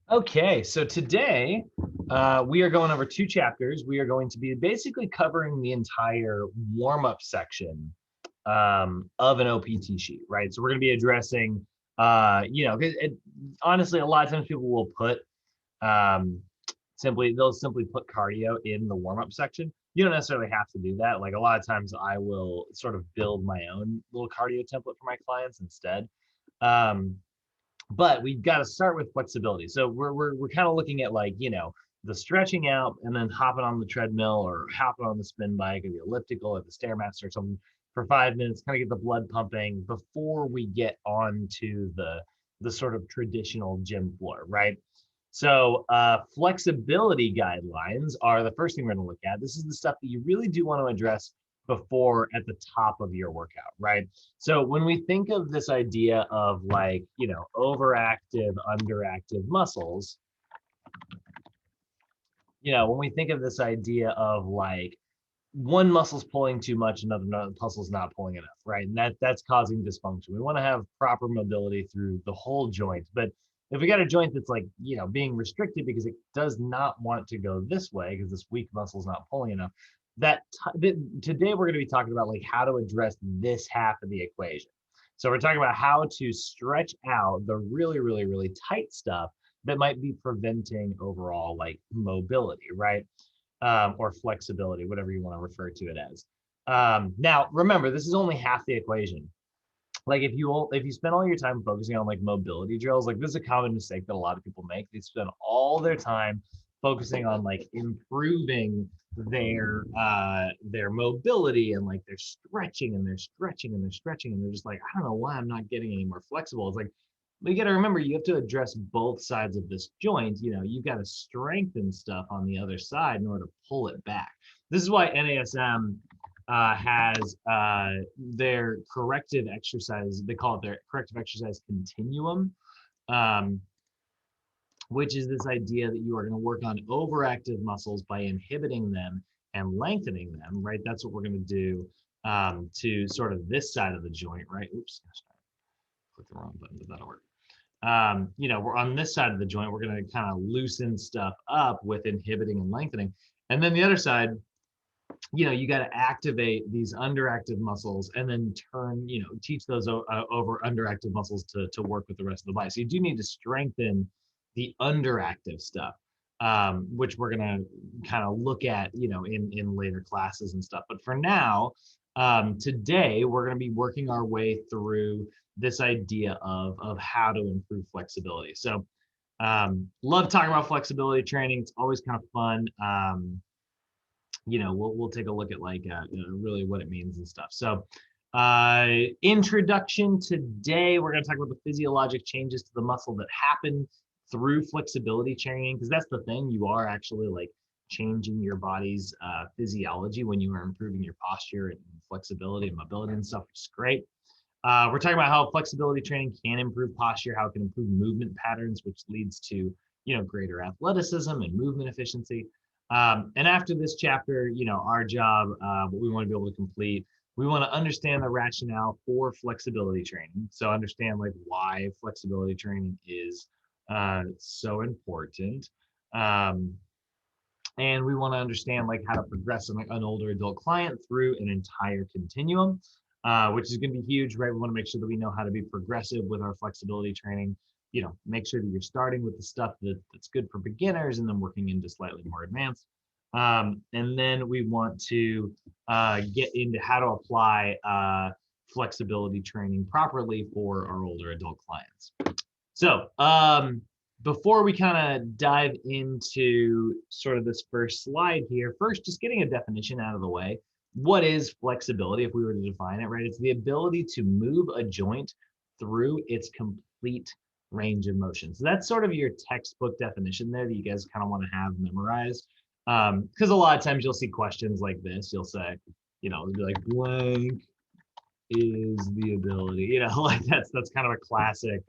Okay, so today we are going over two chapters. We are going to be basically covering the entire warm-up section of an OPT sheet, right? So we're going to be addressing, honestly, a lot of times people will put um, they'll simply put cardio in the warm-up section. You don't necessarily have to do that. Like a lot of times I will sort of build my own little cardio template for my clients instead. Um, but we've got to start with flexibility. So we're kind of looking at like, the stretching out and then hopping on the treadmill or hopping on the spin bike or the elliptical or the Stairmaster or something for 5 minutes, kind of get the blood pumping before we get on to the sort of traditional gym floor, right? So flexibility guidelines are the first thing we're going to look at. This is the stuff that you really do want to address before at the top of your workout, right? So when we think of this idea of like, overactive, underactive muscles, when we think of this idea of like one muscle's pulling too much, another muscle's not pulling enough, right? And that's causing dysfunction. We want to have proper mobility through the whole joint. But if we got a joint that's like, being restricted because it does not want to go this way because this weak muscle is not pulling enough, today we're going to be talking about like how to address this half of the equation. So we're talking about how to stretch out the really, really, really tight stuff that might be preventing overall like mobility, right? Or flexibility, whatever you want to refer to it as. Now, remember, this is only half the equation. Like if you spend all your time focusing on like mobility drills, like this is a common mistake that a lot of people make. They spend all their time focusing on like improving their mobility and like they're stretching and they're stretching and they're stretching and they're just like, I don't know why I'm not getting any more flexible. It's like, but you got to remember, you have to address both sides of this joint. You've got to strengthen stuff on the other side in order to pull it back. This is why NASM has their corrective exercise. They call it their corrective exercise continuum, um, which is this idea that you are going to work on overactive muscles by inhibiting them and lengthening them, right? That's what we're going to do to sort of this side of the joint, right? Oops, click the wrong button, but that'll work. We're on this side of the joint, we're going to kind of loosen stuff up with inhibiting and lengthening. And then the other side, you got to activate these underactive muscles and then teach those over underactive muscles to work with the rest of the body. So you do need to strengthen the underactive stuff, which we're going to kind of look at, in later classes and stuff. But for now, today, we're going to be working our way through this idea of how to improve flexibility. So love talking about flexibility training. It's always kind of fun. We'll take a look at like really what it means and stuff. So introduction today, we're going to talk about the physiologic changes to the muscle that happen through flexibility training, because that's the thing. You are actually like changing your body's physiology when you are improving your posture and flexibility and mobility and stuff, which is great. We're talking about how flexibility training can improve posture, how it can improve movement patterns, which leads to, greater athleticism and movement efficiency. And after this chapter, our job, what we want to be able to complete, we want to understand the rationale for flexibility training. So understand like why flexibility training is so important. And we want to understand like how to progress an older adult client through an entire continuum, which is going to be huge, right? We want to make sure that we know how to be progressive with our flexibility training. Make sure that you're starting with the stuff that's good for beginners and then working into slightly more advanced. And then we want to get into how to apply flexibility training properly for our older adult clients. So before we kind of dive into sort of this first slide here, first, just getting a definition out of the way. What is flexibility if we were to define it, right? It's the ability to move a joint through its complete range of motion. So that's sort of your textbook definition there that you guys kind of want to have memorized. Because a lot of times you'll see questions like this. You'll say, it'll be like blank is the ability, like that's kind of a classic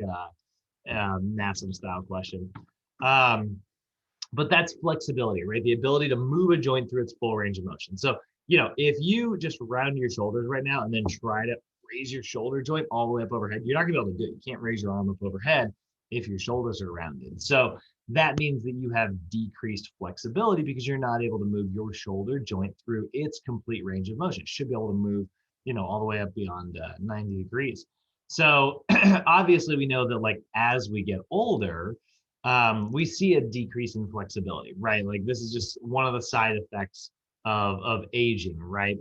NASM style question. But that's flexibility, right? The ability to move a joint through its full range of motion. So, if you just round your shoulders right now and then try to raise your shoulder joint all the way up overhead, you're not gonna be able to do it. You can't raise your arm up overhead if your shoulders are rounded. So that means that you have decreased flexibility because you're not able to move your shoulder joint through its complete range of motion. It should be able to move, all the way up beyond 90 degrees. So obviously we know that like as we get older, we see a decrease in flexibility, right? Like this is just one of the side effects of aging, right?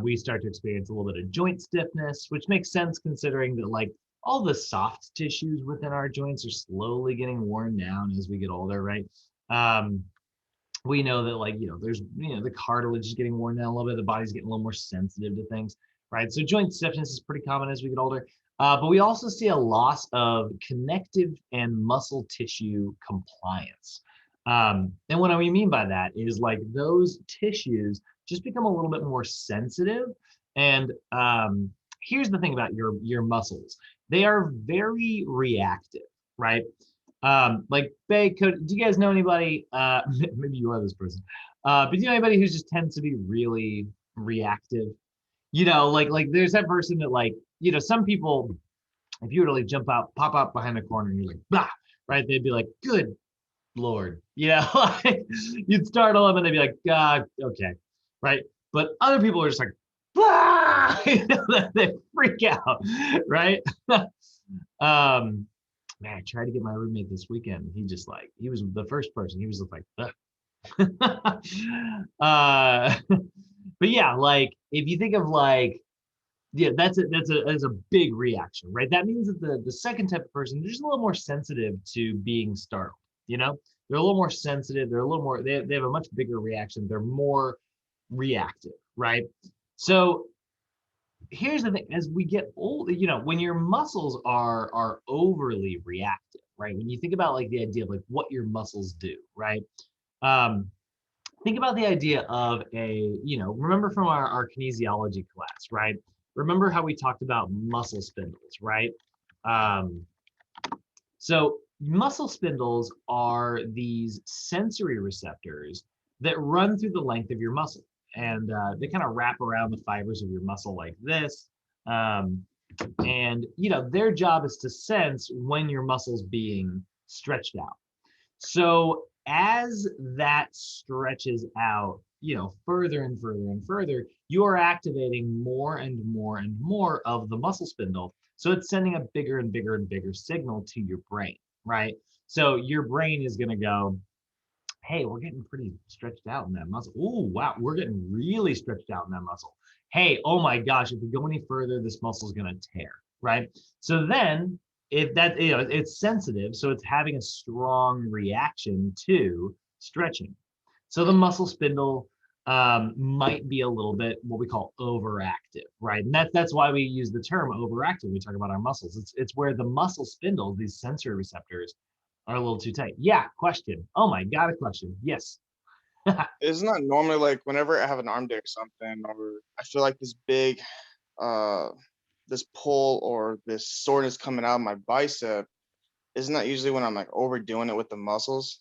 We start to experience a little bit of joint stiffness, which makes sense considering that like all the soft tissues within our joints are slowly getting worn down as we get older, right? We know that like, there's, the cartilage is getting worn down a little bit, the body's getting a little more sensitive to things, right? So joint stiffness is pretty common as we get older. But we also see a loss of connective and muscle tissue compliance. And what we mean by that is like those tissues just become a little bit more sensitive. And here's the thing about your muscles. They are very reactive, right? Like Bay, do you guys know anybody, maybe you are this person, but do you know anybody who just tends to be really reactive? Like there's that person that like, some people, if you were to like pop out behind the corner and you're like, blah, right? They'd be like, good Lord, like you'd startle them and they'd be like, okay, right? But other people are just like, blah, they freak out, right? Man, I tried to get my roommate this weekend. He was the first person. He was just like, but yeah, like if you think of like, yeah, that's a big reaction, right? That means that the second type of person, they're just a little more sensitive to being startled. They're a little more sensitive. They're a little more. They have a much bigger reaction. They're more reactive, right? So here's the thing: as we get old, when your muscles are overly reactive, right? When you think about like the idea of like what your muscles do, right? Um, think about the idea of remember from our kinesiology class, right? Remember how we talked about muscle spindles, right? So muscle spindles are these sensory receptors that run through the length of your muscle. And they kind of wrap around the fibers of your muscle like this. And their job is to sense when your muscle's being stretched out. So as that stretches out, further and further and further, you are activating more and more and more of the muscle spindle. So it's sending a bigger and bigger and bigger signal to your brain, right? So your brain is going to go, hey, we're getting pretty stretched out in that muscle. Oh, wow, we're getting really stretched out in that muscle. Hey, oh my gosh, if we go any further, this muscle is going to tear, right? So then if that, it's sensitive, so it's having a strong reaction to stretching. So the muscle spindle might be a little bit what we call overactive, right? And that's why we use the term overactive when we talk about our muscles. It's where the muscle spindle, these sensory receptors, are a little too tight. Yeah, question. Oh my God, a question. Yes. Isn't that normally like whenever I have an arm day or something, or I feel like this big, this pull or this soreness coming out of my bicep? Isn't that usually when I'm like overdoing it with the muscles?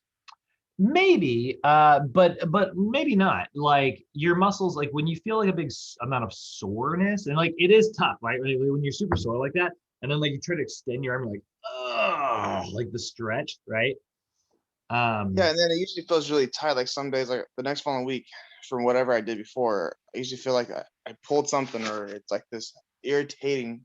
Maybe, but maybe not. Like your muscles, like when you feel like a big amount of soreness, and like it is tough, right? Like, when you're super sore like that, and then like you try to extend your arm, you're like, oh, like the stretch, right? Yeah, Um, and then it usually feels really tight. Like some days, like the next following week, from whatever I did before, I usually feel like I pulled something, or it's like this irritating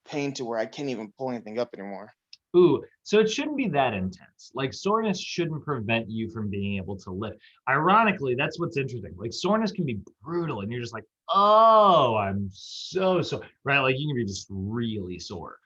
pain to where I can't even pull anything up anymore. Ooh, so it shouldn't be that intense. Like soreness shouldn't prevent you from being able to lift. Ironically, that's what's interesting. Like soreness can be brutal, and you're just like, oh, I'm so sore, right? Like you can be just really sore.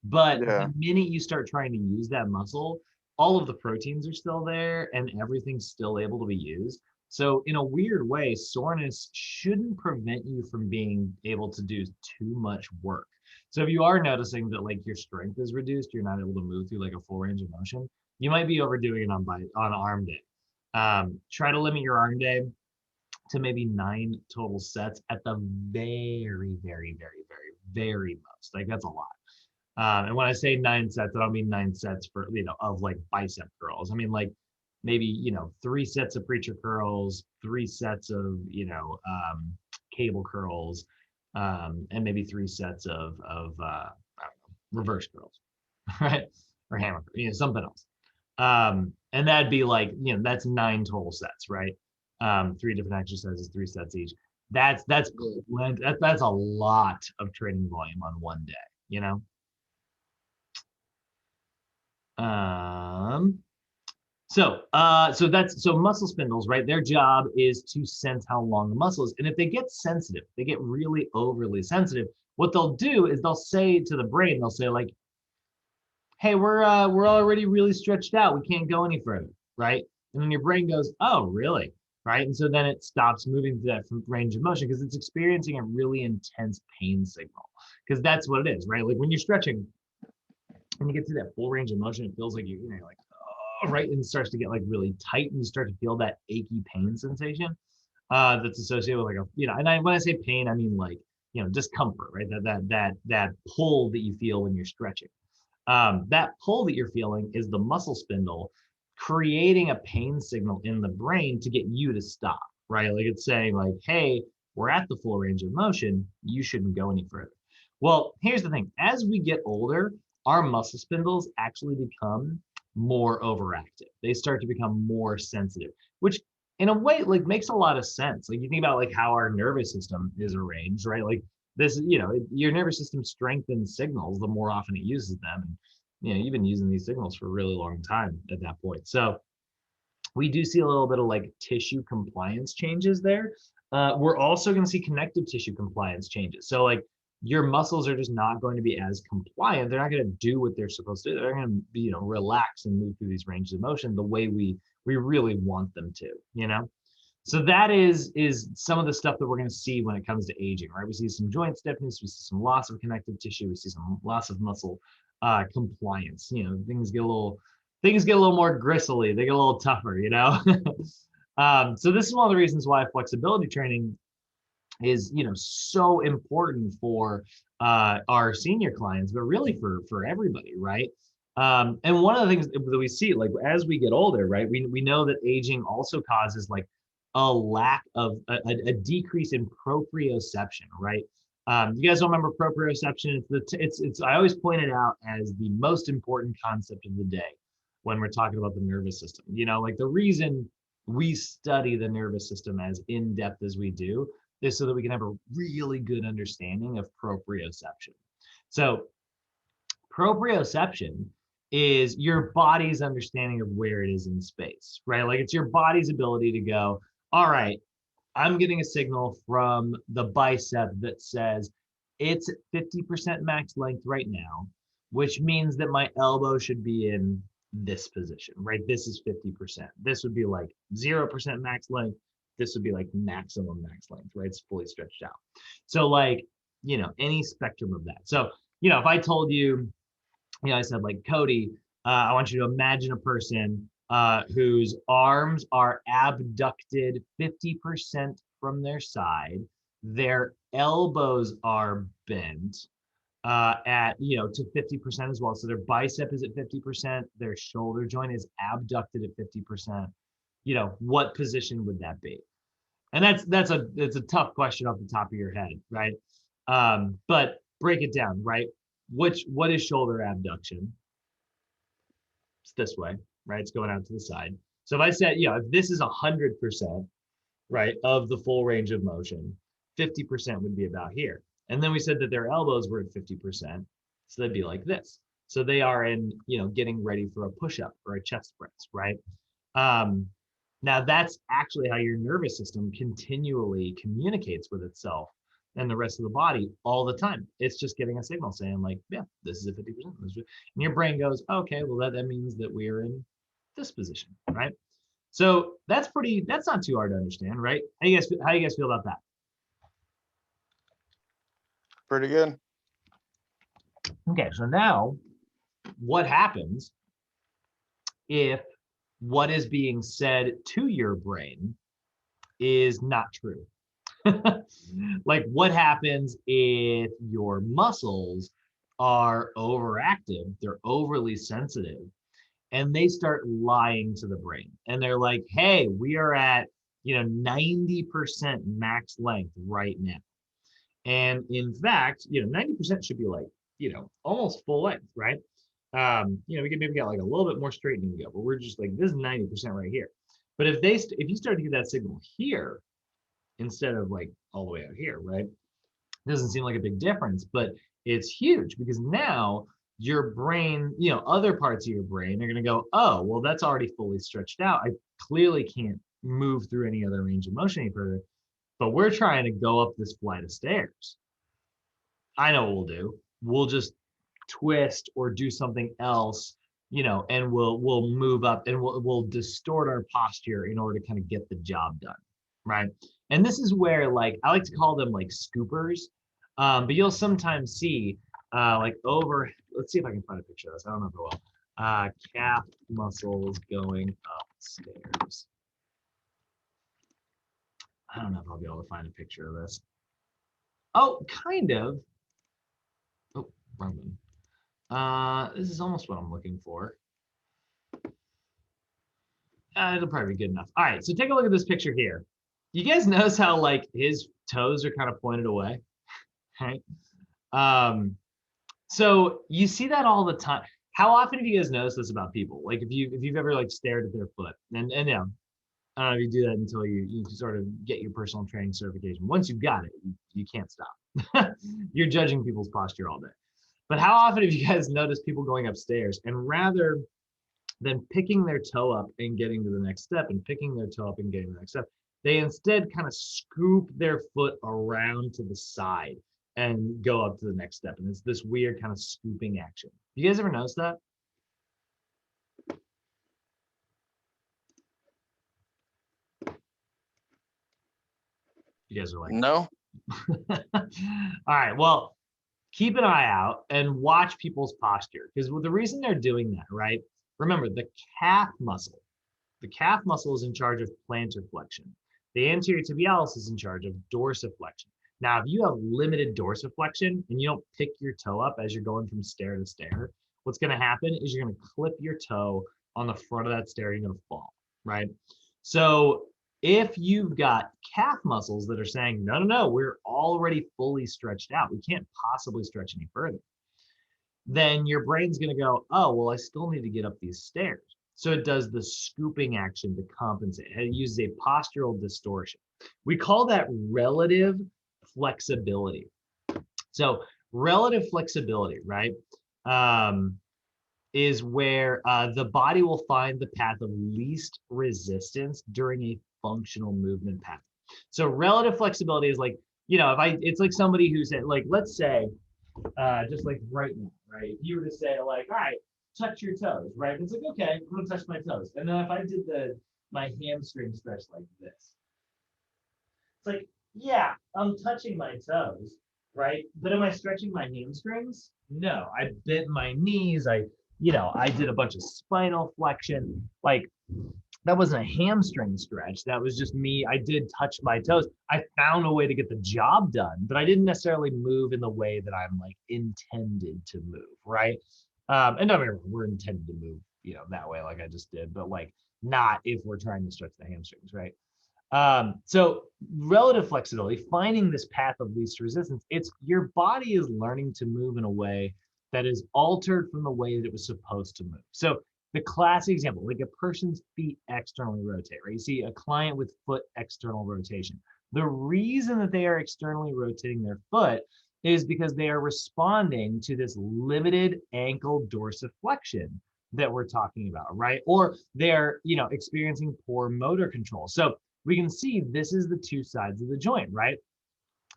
But Yeah. the minute you start trying to use that muscle, all of the proteins are still there and everything's still able to be used. So in a weird way, soreness shouldn't prevent you from being able to do too much work. So if you are noticing that like your strength is reduced, you're not able to move through like a full range of motion, you might be overdoing it on arm day. Try to limit your arm day to maybe 9 total sets at the very, very, very, very, very most. Like that's a lot. And when I say 9 sets, I don't mean 9 sets for of like bicep curls. I mean like maybe 3 sets of preacher curls, 3 sets of cable curls, and maybe 3 sets of I don't know, reverse curls, right? or hammer, something else. And that'd be like, that's 9 total sets, right? 3 different exercises, 3 sets each. That's that's a lot of training volume on one day, So muscle spindles, right? Their job is to sense how long the muscle is. And if they get sensitive, they get really overly sensitive, what they'll do is they'll say to the brain, they'll say like, hey, we're already really stretched out. We can't go any further, right? And then your brain goes, oh, really? Right? And so then it stops moving to that range of motion because it's experiencing a really intense pain signal. Because that's what it is, right? Like when you're stretching, when you get to that full range of motion, it feels like you're like, oh, right, and it starts to get like really tight, and you start to feel that achy pain sensation that's associated with like when I say pain, I mean like discomfort, right? That pull that you feel when you're stretching. That pull that you're feeling is the muscle spindle creating a pain signal in the brain to get you to stop, right? Like it's saying like, hey, we're at the full range of motion, you shouldn't go any further. Well, here's the thing. As we get older, our muscle spindles actually become more overactive. They start to become more sensitive, which in a way like makes a lot of sense. Like you think about like how our nervous system is arranged, right? Like this, your nervous system strengthens signals the more often it uses them. And you've been using these signals for a really long time at that point. So we do see a little bit of like tissue compliance changes there. We're also going to see connective tissue compliance changes. So like your muscles are just not going to be as compliant. They're not going to do what they're supposed to do. They're going to be, relax and move through these ranges of motion the way we really want them to, So that is some of the stuff that we're going to see when it comes to aging, right? We see some joint stiffness, we see some loss of connective tissue, we see some loss of muscle compliance. Things get a little more gristly, they get a little tougher, So this is one of the reasons why flexibility training is so important for our senior clients, but really for everybody, right? And one of the things that we see, like as we get older, right, we know that aging also causes like a lack of a decrease in proprioception, right? You guys don't remember proprioception? It's I always point it out as the most important concept of the day when we're talking about the nervous system. Like the reason we study the nervous system as in depth as we do is so that we can have a really good understanding of proprioception. So proprioception is your body's understanding of where it is in space, right? Like it's your body's ability to go, all right, I'm getting a signal from the bicep that says it's at 50% max length right now, which means that my elbow should be in this position, right? This is 50%. This would be like 0% max length. This would be like maximum max length, right? It's fully stretched out. So like, any spectrum of that. So, if I told you, I said like, Cody, I want you to imagine a person whose arms are abducted 50% from their side. Their elbows are bent at, to 50% as well. So their bicep is at 50%, their shoulder joint is abducted at 50%. What position would that be? And it's a tough question off the top of your head, right? But break it down, right? What is shoulder abduction? It's this way, right? It's going out to the side. So if I said, if this is 100%, right, of the full range of motion, 50% would be about here. And then we said that their elbows were at 50%. So they'd be like this. So they are in, getting ready for a push-up or a chest press, right? Now that's actually how your nervous system continually communicates with itself and the rest of the body all the time. It's just getting a signal saying like, yeah, this is a 50%. And your brain goes, okay, well that means that we are in this position, right? So that's not too hard to understand, right? How you guys feel about that? Pretty good. Okay, so now what happens if what is being said to your brain is not true? Like what happens if your muscles are overactive, they're overly sensitive, and they start lying to the brain, and they're like, hey, we are at 90% max length right now, and in fact 90% should be like almost full length, right? We could maybe get like a little bit more straightening to go, but we're just like, this is 90% right here. But if you start to get that signal here instead of like all the way out here, right? Doesn't seem like a big difference, but it's huge because now your brain, other parts of your brain are going to go, oh, well, that's already fully stretched out. I clearly can't move through any other range of motion any further, but we're trying to go up this flight of stairs. I know what we'll do. We'll just twist or do something else, and we'll move up and we'll distort our posture in order to kind of get the job done, right? And this is where, like, I like to call them like scoopers, but you'll sometimes see let's see if I can find a picture of this. I don't know if I will. Calf muscles going upstairs. I don't know if I'll be able to find a picture of this. Oh, kind of. Oh, wrong one. This is almost what I'm looking for. It'll probably be good enough. All right, so take a look at this picture here. You guys notice how like his toes are kind of pointed away, right? So you see that all the time. How often have you guys noticed this about people? Like if you've ever like stared at their foot, and I don't know if you do that until you sort of get your personal training certification. Once you've got it, you can't stop. You're judging people's posture all day. But how often have you guys noticed people going upstairs and rather than picking their toe up and getting to the next step and picking their toe up and getting to the next step, they instead kind of scoop their foot around to the side and go up to the next step. And it's this weird kind of scooping action. You guys ever notice that? You guys are like, no. All right, well, keep an eye out and watch people's posture because the reason they're doing that, right? Remember, the calf muscle is in charge of plantar flexion. The anterior tibialis is in charge of dorsiflexion. Now, if you have limited dorsiflexion and you don't pick your toe up as you're going from stair to stair, what's going to happen is you're going to clip your toe on the front of that stair, you're going to fall, right? So if you've got calf muscles that are saying, no, we're already fully stretched out, we can't possibly stretch any further, then your brain's going to go, oh, well, I still need to get up these stairs. So it does the scooping action to compensate. It uses a postural distortion. We call that relative flexibility. So relative flexibility, right, is where the body will find the path of least resistance during a functional movement pattern. So relative flexibility is like, it's like somebody who said, like, let's say, just like right now, right? If you were to say, like, all right, touch your toes, right? It's like, okay, I'm gonna touch my toes. And then if I did my hamstring stretch like this, it's like, yeah, I'm touching my toes, right? But am I stretching my hamstrings? No, I bent my knees. I did a bunch of spinal flexion. Like, that wasn't a hamstring stretch. That was just me. I did touch my toes. I found a way to get the job done, but I didn't necessarily move in the way that I'm like intended to move, right? And don't get me wrong, we're intended to move, that way, like I just did, but like not if we're trying to stretch the hamstrings, right? So relative flexibility, finding this path of least resistance, it's your body is learning to move in a way that is altered from the way that it was supposed to move. So the classic example, like a person's feet externally rotate, right? You see a client with foot external rotation. The reason that they are externally rotating their foot is because they are responding to this limited ankle dorsiflexion that we're talking about, right? Or they're, experiencing poor motor control. So we can see this is the two sides of the joint, right?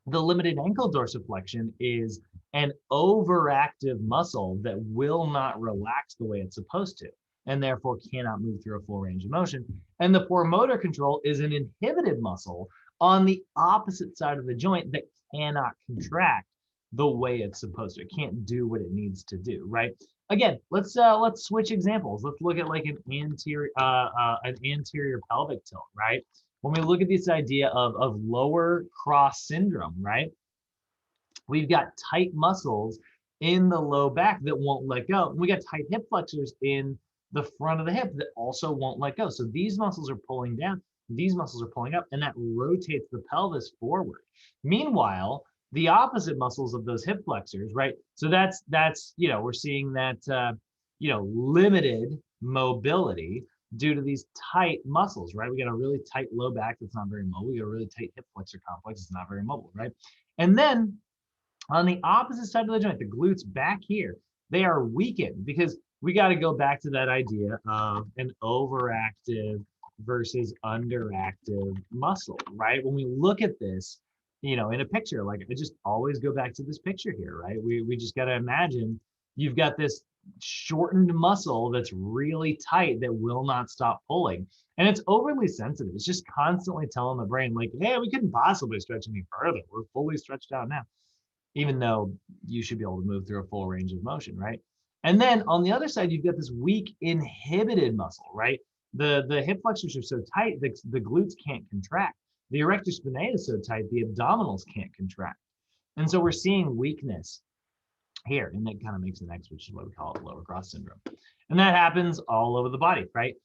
The limited ankle dorsiflexion is an overactive muscle that will not relax the way it's supposed to, and therefore cannot move through a full range of motion. And the poor motor control is an inhibited muscle on the opposite side of the joint that cannot contract the way it's supposed to. It can't do what it needs to do, right? Again, let's switch examples. Let's look at like an anterior pelvic tilt, right? When we look at this idea of lower cross syndrome, right? We've got tight muscles in the low back that won't let go. And we got tight hip flexors in the front of the hip that also won't let go. So these muscles are pulling down, these muscles are pulling up, and that rotates the pelvis forward. Meanwhile, the opposite muscles of those hip flexors, right? So that's we're seeing that limited mobility due to these tight muscles, right? We got a really tight low back that's not very mobile. We got a really tight hip flexor complex. It's not very mobile, right? And then on the opposite side of the joint, the glutes back here, they are weakened because we got to go back to that idea of an overactive versus underactive muscle, right? When we look at this, in a picture, like I just always go back to this picture here, right? We just got to imagine you've got this shortened muscle that's really tight that will not stop pulling. And it's overly sensitive. It's just constantly telling the brain, like, hey, we couldn't possibly stretch any further. We're fully stretched out now, even though you should be able to move through a full range of motion, right? And then on the other side, you've got this weak inhibited muscle, right? The hip flexors are so tight, the glutes can't contract. The erector spinae is so tight, the abdominals can't contract. And so we're seeing weakness here, and that kind of makes an X, which is what we call it lower cross syndrome. And that happens all over the body, right?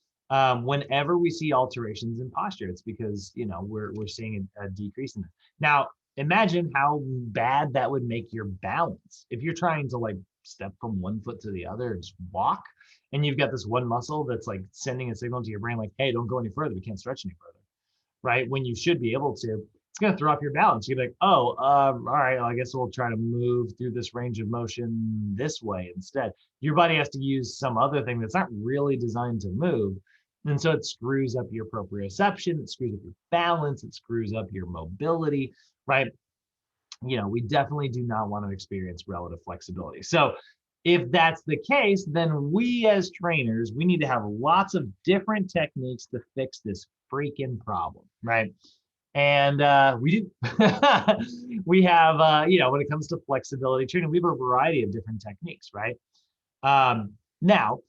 Whenever we see alterations in posture, it's because we're seeing a decrease in it. Now, imagine how bad that would make your balance if you're trying to like step from one foot to the other and just walk, and you've got this one muscle that's like sending a signal to your brain like, hey, don't go any further, we can't stretch any further, right? When you should be able to. It's going to throw off your balance. You're like, oh, all right, well, I guess we'll try to move through this range of motion this way instead. Your body has to use some other thing that's not really designed to move. And so it screws up your proprioception, it screws up your balance, it screws up your mobility, right? We definitely do not want to experience relative flexibility. So if that's the case, then we as trainers, we need to have lots of different techniques to fix this freaking problem, right? And we do. We have, when it comes to flexibility training, we have a variety of different techniques, right? Now,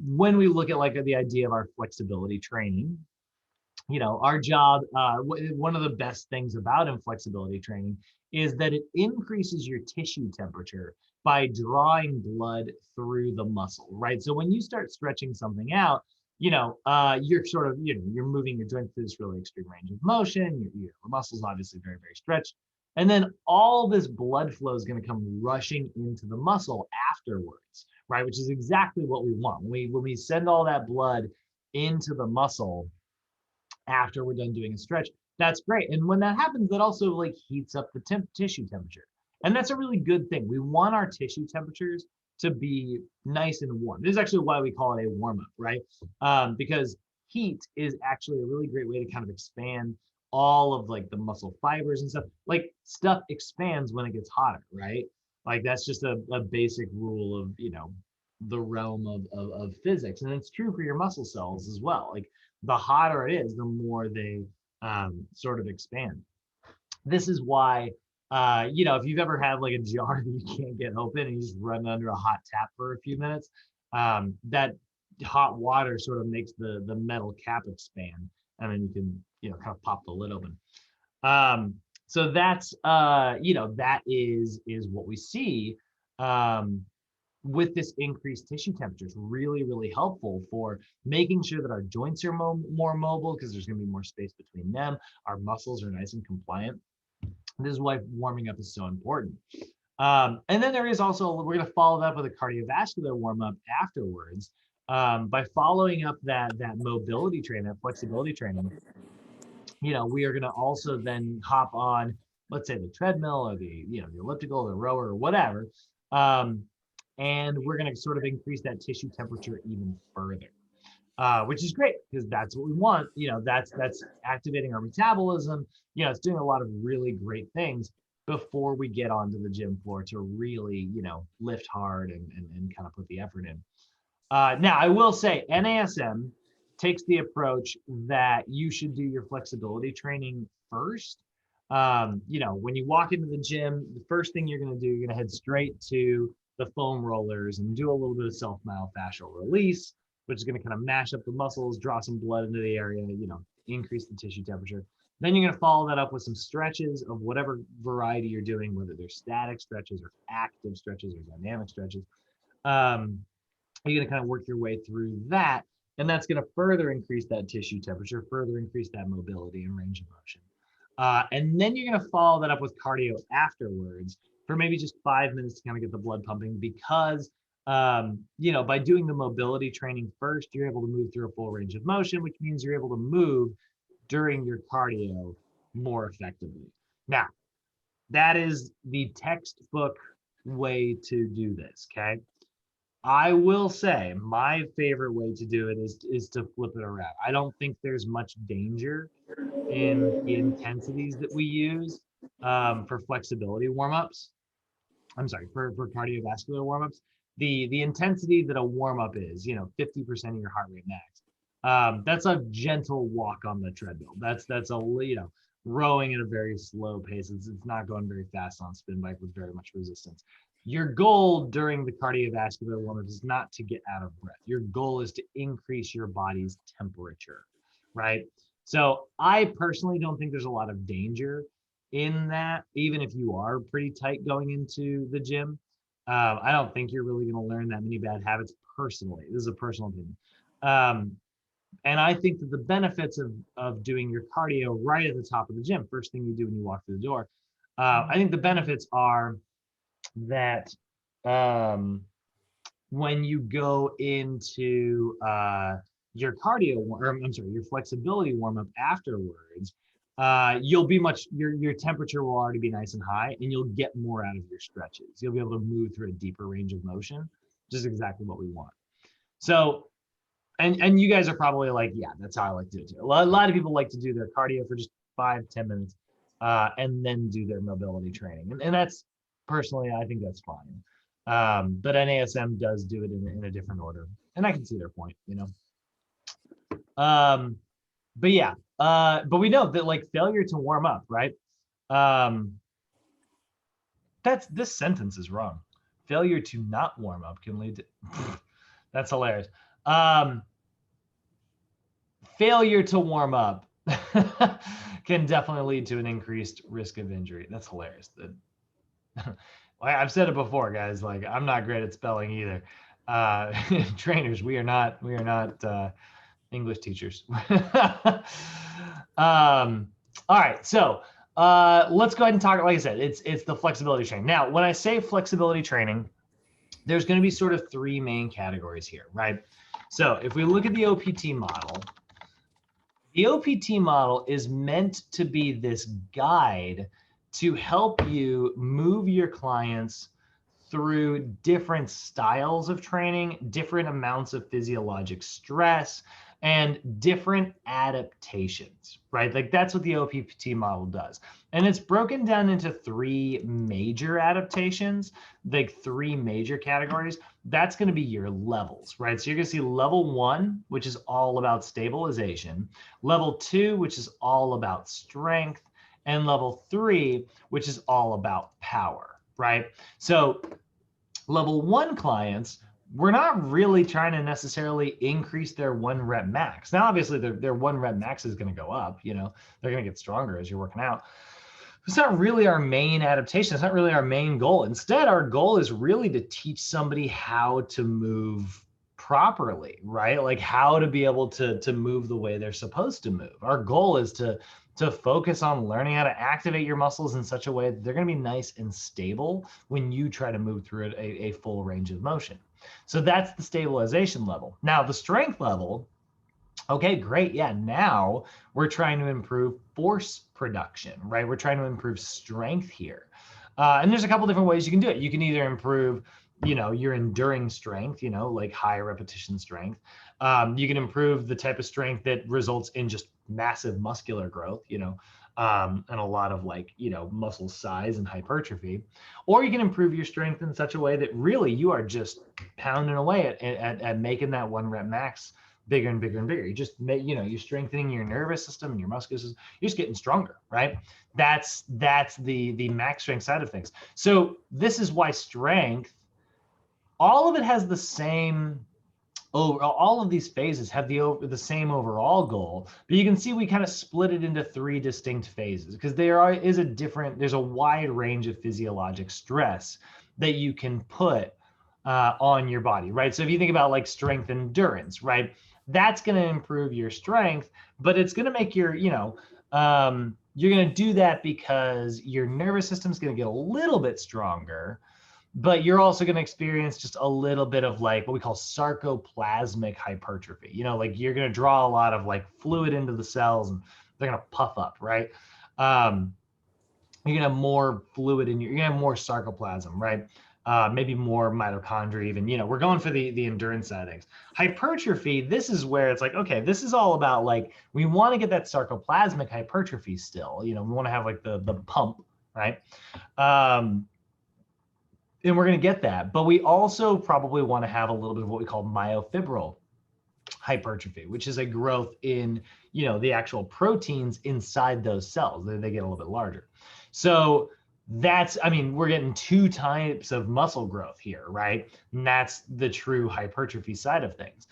when we look at like the idea of our flexibility training, our job, one of the best things about inflexibility training is that it increases your tissue temperature by drawing blood through the muscle, right? So when you start stretching something out, you're sort of, you're moving your joint through this really extreme range of motion. Your muscles obviously very, very stretched. And then all this blood flow is going to come rushing into the muscle afterwards, right? Which is exactly what we want. When we send all that blood into the muscle after we're done doing a stretch, that's great. And when that happens, that also like heats up the tissue temperature. And that's a really good thing. We want our tissue temperatures to be nice and warm. This is actually why we call it a warm up, right? Because heat is actually a really great way to kind of expand all of like the muscle fibers and stuff. Like stuff expands when it gets hotter, right? Like that's just a basic rule of, the realm of physics. And it's true for your muscle cells as well. Like the hotter it is, the more they sort of expand. This is why if you've ever had like a jar that you can't get open and you just run under a hot tap for a few minutes, that hot water sort of makes the metal cap expand, and then you can kind of pop the lid open. So that's that is what we see with this increased tissue temperature. It's really, really helpful for making sure that our joints are more mobile because there's going to be more space between them. Our muscles are nice and compliant. This is why warming up is so important. And then there is also, we're going to follow that up with a cardiovascular warm-up afterwards. By following up that mobility training, that flexibility training, we are going to also then hop on, let's say the treadmill or the elliptical, the rower or whatever. And we're going to sort of increase that tissue temperature even further. Which is great because that's what we want. That's activating our metabolism. It's doing a lot of really great things before we get onto the gym floor to really, lift hard and kind of put the effort in. Now, I will say NASM takes the approach that you should do your flexibility training first. When you walk into the gym, the first thing you're going to do, you're going to head straight to the foam rollers and do a little bit of self-myofascial release, which is going to kind of mash up the muscles, draw some blood into the area, increase the tissue temperature. Then you're going to follow that up with some stretches of whatever variety you're doing, whether they're static stretches or active stretches or dynamic stretches. You're going to kind of work your way through that. And that's going to further increase that tissue temperature, further increase that mobility and range of motion. And then you're going to follow that up with cardio afterwards for maybe just 5 minutes to kind of get the blood pumping, because By doing the mobility training first, you're able to move through a full range of motion, which means you're able to move during your cardio more effectively. Now, that is the textbook way to do this, okay? I will say my favorite way to do it is to flip it around. I don't think there's much danger in the intensities that we use for flexibility warm-ups. I'm sorry, for cardiovascular warm-ups. The intensity that a warm-up is, 50% of your heart rate max. That's a gentle walk on the treadmill. That's rowing at a very slow pace. It's not going very fast on spin bike with very much resistance. Your goal during the cardiovascular warm-up is not to get out of breath. Your goal is to increase your body's temperature, right? So I personally don't think there's a lot of danger in that, even if you are pretty tight going into the gym. I don't think you're really going to learn that many bad habits personally. This is a personal opinion. And I think that the benefits of doing your cardio right at the top of the gym, first thing you do when you walk through the door, I think the benefits are that when you go into your your flexibility warm up afterwards, you'll be your temperature will already be nice and high, and you'll get more out of your stretches. You'll be able to move through a deeper range of motion, which is exactly what we want. So, and you guys are probably like, yeah, that's how I like to do it too. A lot of people like to do their cardio for just 5-10 minutes, and then do their mobility training, and that's personally, I think that's fine. But NASM does do it in a different order, and I can see their point, But yeah, but we know that like failure to warm up, right? This sentence is wrong. Failure to not warm up can lead to that's hilarious. Failure to warm up can definitely lead to an increased risk of injury. That's hilarious. I've said it before, guys. Like, I'm not great at spelling either. Trainers, we are not English teachers. All right, so let's go ahead and talk. Like I said, it's the flexibility training. Now, when I say flexibility training, there's going to be sort of three main categories here, right? So if we look at the OPT model is meant to be this guide to help you move your clients through different styles of training, different amounts of physiologic stress, and different adaptations, right? Like that's what the OPT model does. And it's broken down into three major adaptations, like three major categories. That's going to be your levels, right? So you're going to see level 1, which is all about stabilization, level 2, which is all about strength, and level 3, which is all about power, right? So level 1 clients, we're not really trying to necessarily increase their 1 rep max. Now, obviously, their 1 rep max is going to go up. They're going to get stronger as you're working out. It's not really our main adaptation. It's not really our main goal. Instead, our goal is really to teach somebody how to move properly, right? Like how to be able to move the way they're supposed to move. Our goal is to focus on learning how to activate your muscles in such a way that they're going to be nice and stable when you try to move through a full range of motion. So that's the stabilization level. Now, the strength level, okay, great. Yeah, now we're trying to improve force production, right? We're trying to improve strength here. And there's a couple different ways you can do it. You can either improve, your enduring strength, like high repetition strength. You can improve the type of strength that results in just massive muscular growth, and a lot of muscle size and hypertrophy. Or you can improve your strength in such a way that really you are just pounding away at making that 1 rep max bigger and bigger and bigger. You just you're strengthening your nervous system and your muscular system. You're just getting stronger, right? That's the max strength side of things. So this is why strength, all of it has the same. All of these phases have the same overall goal, but you can see we kind of split it into 3 distinct phases because there's a wide range of physiologic stress that you can put on your body, right? So if you think about like strength endurance, right? That's going to improve your strength, but it's going to make your, you're going to do that because your nervous system is going to get a little bit stronger, but you're also going to experience just a little bit of like what we call sarcoplasmic hypertrophy. Like you're going to draw a lot of like fluid into the cells and they're going to puff up, right? You're going to have more fluid you're going to have more sarcoplasm, right? Maybe more mitochondria even, we're going for the endurance side of things. Hypertrophy, this is where it's like, okay, this is all about like, we want to get that sarcoplasmic hypertrophy still, we want to have like the pump, right? And we're going to get that, but we also probably want to have a little bit of what we call myofibril hypertrophy, which is a growth in, the actual proteins inside those cells. They get a little bit larger. So we're getting two types of muscle growth here, right? And that's the true hypertrophy side of things.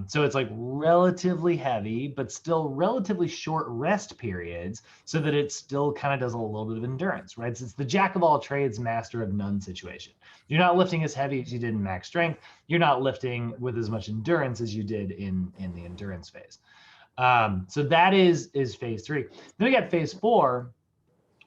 So it's like relatively heavy, but still relatively short rest periods so that it still kind of does a little bit of endurance, right? So it's the jack of all trades, master of none situation. You're not lifting as heavy as you did in max strength. You're not lifting with as much endurance as you did in the endurance phase. So that is phase 3. Then we got phase 4,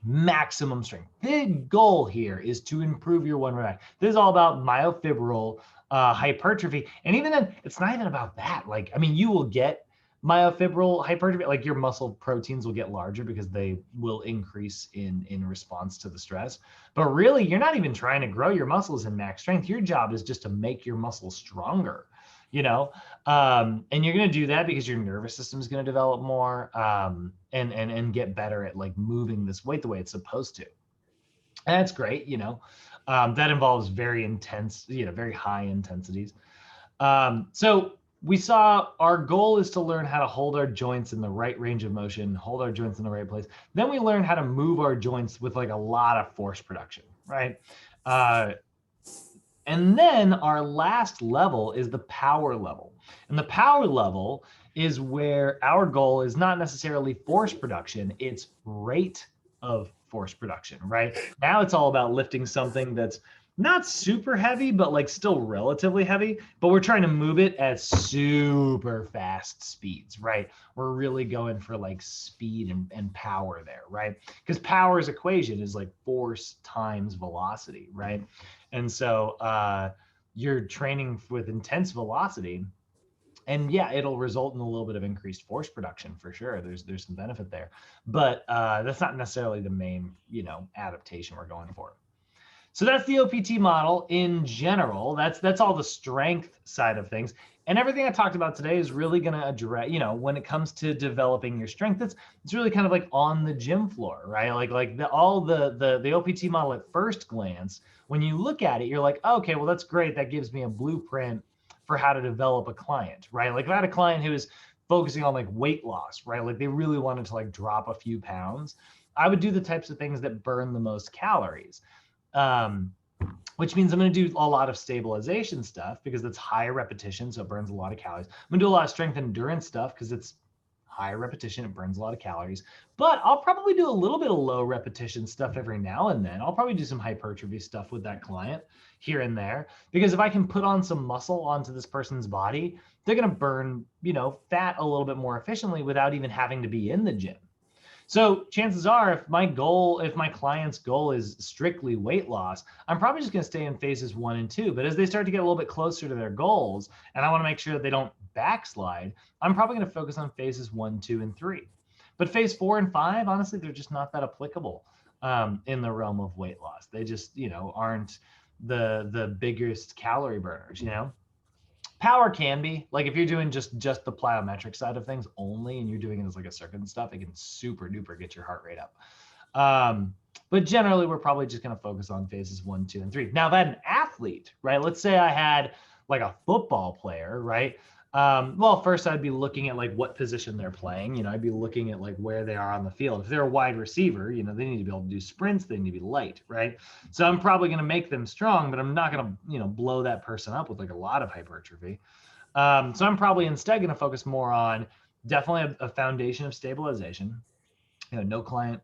maximum strength. The goal here is to improve your one rep. This is all about myofibril hypertrophy. And even then, it's not even about that. Like, you will get myofibril hypertrophy, like your muscle proteins will get larger because they will increase in response to the stress. But really, you're not even trying to grow your muscles in max strength. Your job is just to make your muscles stronger. And you're going to do that because your nervous system is going to develop more and get better at like moving this weight the way it's supposed to. And that's great. That involves very intense, very high intensities. So we saw our goal is to learn how to hold our joints in the right range of motion, hold our joints in the right place. Then we learn how to move our joints with like a lot of force production, right? And then our last level is the power level. And the power level is where our goal is not necessarily force production, it's rate of force production, right? Now it's all about lifting something that's not super heavy, but like still relatively heavy, but we're trying to move it at super fast speeds, right? We're really going for like speed and power there, right? Because power's equation is like force times velocity, right? And so you're training with intense velocity, and yeah, it'll result in a little bit of increased force production for sure. There's some benefit there, but that's not necessarily the main, adaptation we're going for. So that's the OPT model in general. That's all the strength side of things. And everything I talked about today is really going to address, when it comes to developing your strength, it's really kind of like on the gym floor, right? Like the OPT model at first glance, when you look at it, you're like, oh, okay, well, that's great. That gives me a blueprint for how to develop a client, right? Like if I had a client who is focusing on like weight loss, right? Like they really wanted to like drop a few pounds, I would do the types of things that burn the most calories. Which means I'm going to do a lot of stabilization stuff because that's higher repetition, so it burns a lot of calories. I'm going to do a lot of strength and endurance stuff because it's higher repetition, it burns a lot of calories. But I'll probably do a little bit of low repetition stuff every now and then. I'll probably do some hypertrophy stuff with that client here and there, because if I can put on some muscle onto this person's body, they're going to burn, fat a little bit more efficiently without even having to be in the gym. So chances are, if my client's goal is strictly weight loss, I'm probably just going to stay in phases 1 and 2. But as they start to get a little bit closer to their goals, and I want to make sure that they don't backslide, I'm probably going to focus on phases 1, 2, and 3. But phase 4 and 5, honestly, they're just not that applicable in the realm of weight loss. They just, aren't the biggest calorie burners, Power can be, like if you're doing just the plyometric side of things only, and you're doing it as like a circuit and stuff, it can super duper get your heart rate up. But generally, we're probably just going to focus on phases 1, 2, and 3. Now, if I had an athlete, right? Let's say I had like a football player, right? Well, first I'd be looking at like what position they're playing. I'd be looking at like where they are on the field. If they're a wide receiver, they need to be able to do sprints. They need to be light, right? So I'm probably going to make them strong, but I'm not going to, blow that person up with like a lot of hypertrophy. So I'm probably instead going to focus more on definitely a foundation of stabilization. No client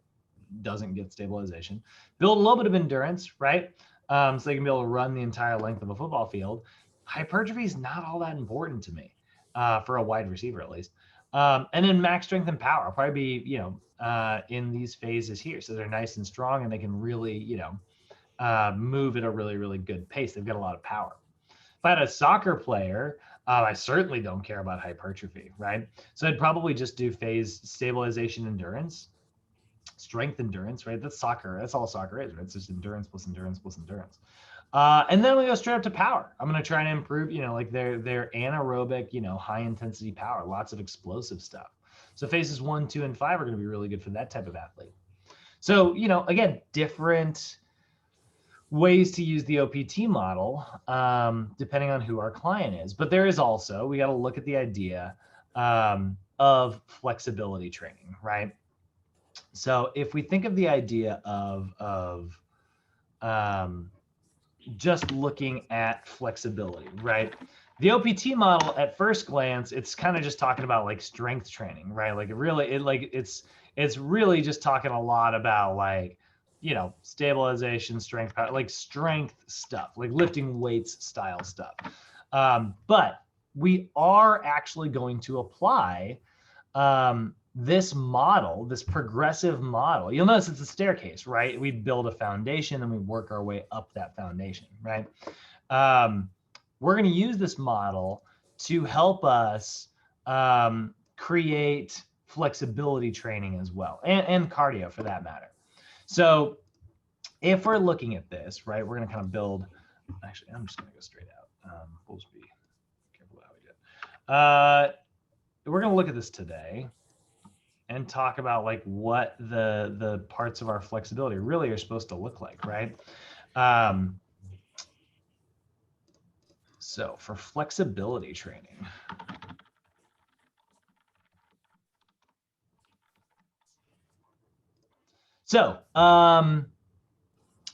doesn't get stabilization. Build a little bit of endurance, right? So they can be able to run the entire length of a football field. Hypertrophy is not all that important to me, for a wide receiver at least. And then max strength and power. I'll probably be, in these phases here. So they're nice and strong and they can really, move at a really, really good pace. They've got a lot of power. If I had a soccer player, I certainly don't care about hypertrophy, right? So I'd probably just do phase stabilization endurance, strength endurance, right? That's soccer. That's all soccer is, right? It's just endurance plus endurance plus endurance. And then we go straight up to power. I'm going to try and improve, like their anaerobic, high intensity power, lots of explosive stuff. So phases 1, 2, and 5 are going to be really good for that type of athlete. So, again, different ways to use the OPT model, depending on who our client is. But there is also, we got to look at the idea of flexibility training, right? So if we think of the idea of just looking at flexibility, right? The OPT model at first glance, it's kind of just talking about like strength training, right? Like it's really just talking a lot about like, stabilization, strength, power, like strength stuff, like lifting weights style stuff. But we are actually going to apply this model, this progressive model. You'll notice it's a staircase, right? We build a foundation and we work our way up that foundation, right? We're going to use this model to help us create flexibility training as well, and cardio for that matter. So if we're looking at this, right, we're going to kind of build, actually, I'm just going to go straight out. We'll just be careful how we do it. We're going to look at this today and talk about like what the parts of our flexibility really are supposed to look like, right? So for flexibility training, so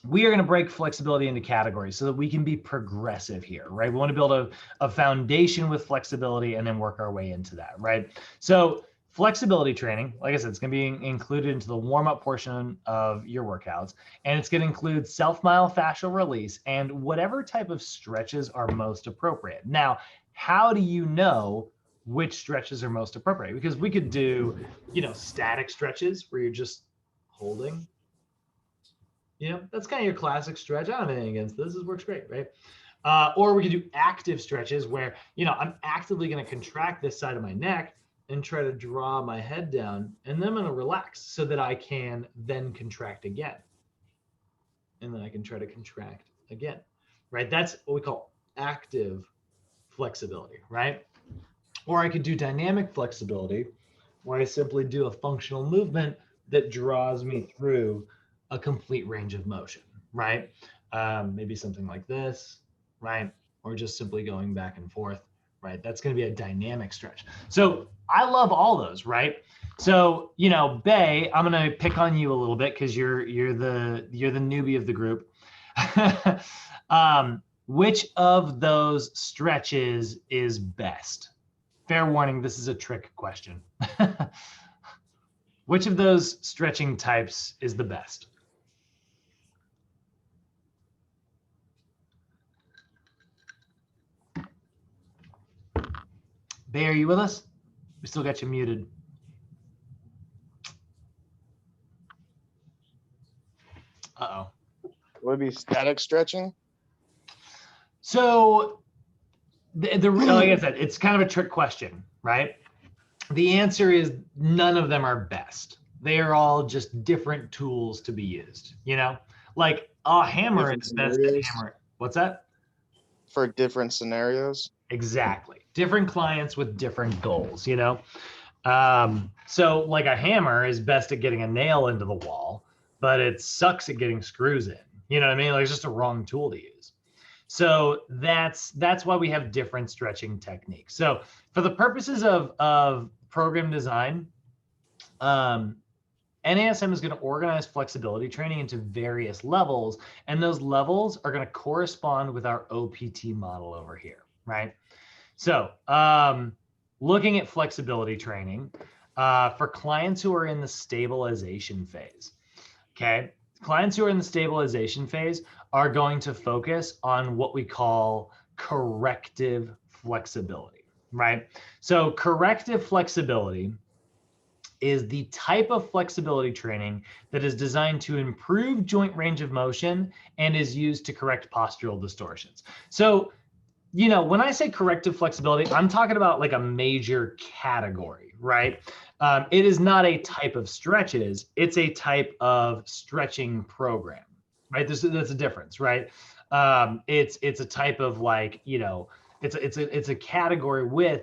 we are going to break flexibility into categories so that we can be progressive here, right? We want to build a foundation with flexibility and then work our way into that, right? So flexibility training, like I said, it's going to be included into the warm-up portion of your workouts, and it's going to include self-myofascial release and whatever type of stretches are most appropriate. Now, how do you know which stretches are most appropriate? Because we could do, static stretches where you're just holding. That's kind of your classic stretch. I don't have anything against this. This works great, right? Or we could do active stretches where, I'm actively going to contract this side of my neck and try to draw my head down, and then I'm going to relax so that I can then contract again. And then I can try to contract again, right? That's what we call active flexibility, right? Or I could do dynamic flexibility, where I simply do a functional movement that draws me through a complete range of motion, right? Maybe something like this, right? Or just simply going back and forth, right? That's going to be a dynamic stretch. So I love all those, right? So, Bay, I'm going to pick on you a little bit because you're the newbie of the group. Which of those stretches is best? Fair warning, this is a trick question. Which of those stretching types is the best? Bay, are you with us? We still got you muted. Uh-oh. Would it be static stretching? So like I said, it's kind of a trick question, right? The answer is none of them are best. They are all just different tools to be used, Like a hammer is best at hammer. What's that? For different scenarios? Exactly. Different clients with different goals, So like a hammer is best at getting a nail into the wall, but it sucks at getting screws in. You know what I mean? Like it's just a wrong tool to use. So that's why we have different stretching techniques. So for the purposes of program design, NASM is going to organize flexibility training into various levels, and those levels are going to correspond with our OPT model over here, right? So looking at flexibility training for clients who are in the stabilization phase, okay? Clients who are in the stabilization phase are going to focus on what we call corrective flexibility, right? So corrective flexibility is the type of flexibility training that is designed to improve joint range of motion and is used to correct postural distortions. So, you know, when I say corrective flexibility, I'm talking about like a major category, right? It is not a type of stretches, it's a type of stretching program, right? There's a difference, right? It's a type of like, you know, it's a category with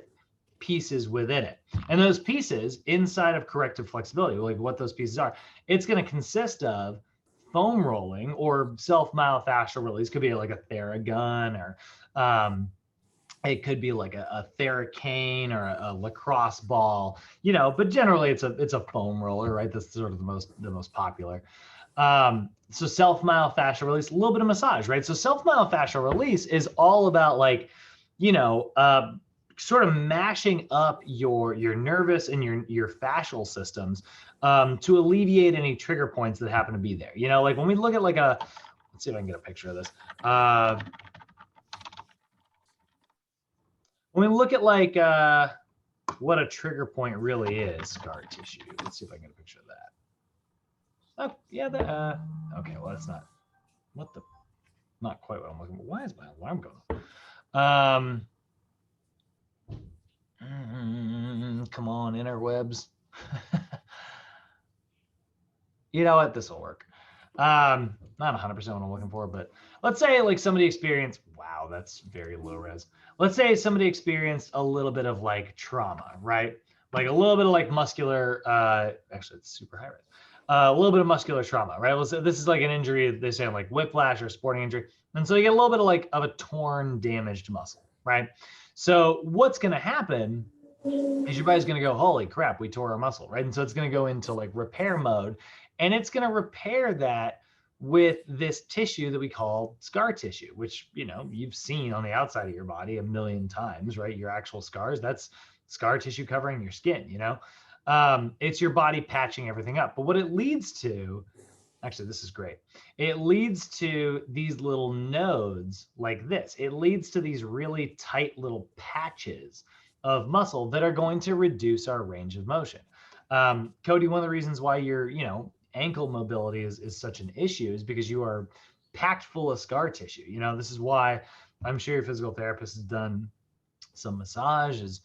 pieces within it. And those pieces inside of corrective flexibility, like what those pieces are, it's going to consist of foam rolling or self-myofascial release. Could be like a Theragun, or it could be like a Theracane or a lacrosse ball, you know, but generally it's a foam roller, right? That's sort of the most popular. So self-myofascial release, a little bit of massage, right? So self-myofascial release is all about like, you know, sort of mashing up your nervous and your fascial systems to alleviate any trigger points that happen to be there. You know, like when we look at like let's see if I can get a picture of this. When we look at like what a trigger point really is, scar tissue. Let's see if I can get a picture of that. Oh, yeah, that, okay, well, that's not, not quite what I'm looking for. Why is my alarm going off? Come on, interwebs. You know what? This will work. Not 100% what I'm looking for, but let's say like somebody experienced, wow, that's very low res. Let's say somebody experienced a little bit of like trauma, right? Like a little bit of like muscular, actually it's super high res. A little bit of muscular trauma, right? Well, so this is like an injury, they say like whiplash or sporting injury. And so you get a little bit of like of a torn, damaged muscle, right? So what's going to happen is your body's going to go, holy crap, we tore our muscle, right? And so it's going to go into like repair mode, and it's going to repair that with this tissue that we call scar tissue, which, you know, you've seen on the outside of your body a million times, right? Your actual scars, that's scar tissue covering your skin, you know? It's your body patching everything up. But what it leads to, actually, this is great. It leads to these little nodes like this. It leads to these really tight little patches of muscle that are going to reduce our range of motion. Cody, one of the reasons why your, you know, ankle mobility is such an issue is because you are packed full of scar tissue. You know, this is why I'm sure your physical therapist has done some massages,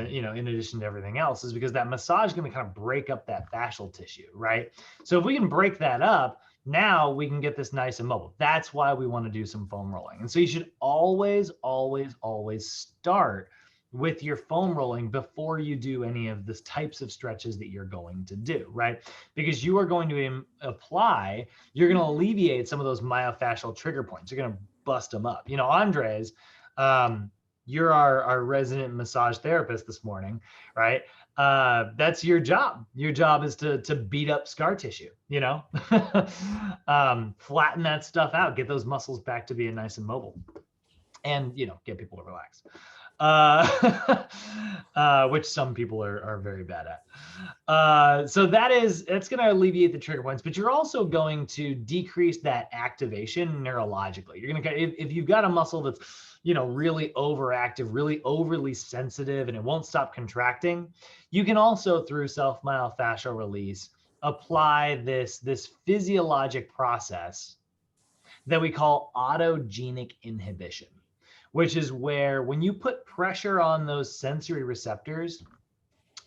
you know, in addition to everything else, is because that massage is going to kind of break up that fascial tissue, right? So if we can break that up, now we can get this nice and mobile. That's why we want to do some foam rolling. And so you should always, always, always start with your foam rolling before you do any of the types of stretches that you're going to do, right? Because you are going to apply, you're going to alleviate some of those myofascial trigger points. You're going to bust them up. You know, Andres, you're our resident massage therapist this morning, right? That's your job. Your job is to beat up scar tissue, you know, flatten that stuff out, get those muscles back to being nice and mobile, and, you know, get people to relax. Which some people are very bad at. So it's going to alleviate the trigger points, but you're also going to decrease that activation neurologically. You're going to, if you've got a muscle that's, you know, really overactive, really overly sensitive, and it won't stop contracting, you can also, through self-myofascial release, apply this physiologic process that we call autogenic inhibition, which is where when you put pressure on those sensory receptors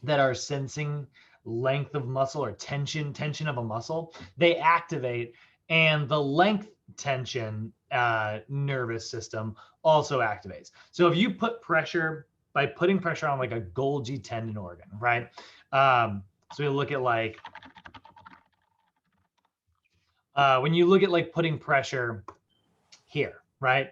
that are sensing length of muscle or tension of a muscle, they activate, and the length tension nervous system also activates. So if you put pressure, by putting pressure on like a Golgi tendon organ, right? So we look at like, when you look at like putting pressure here, right?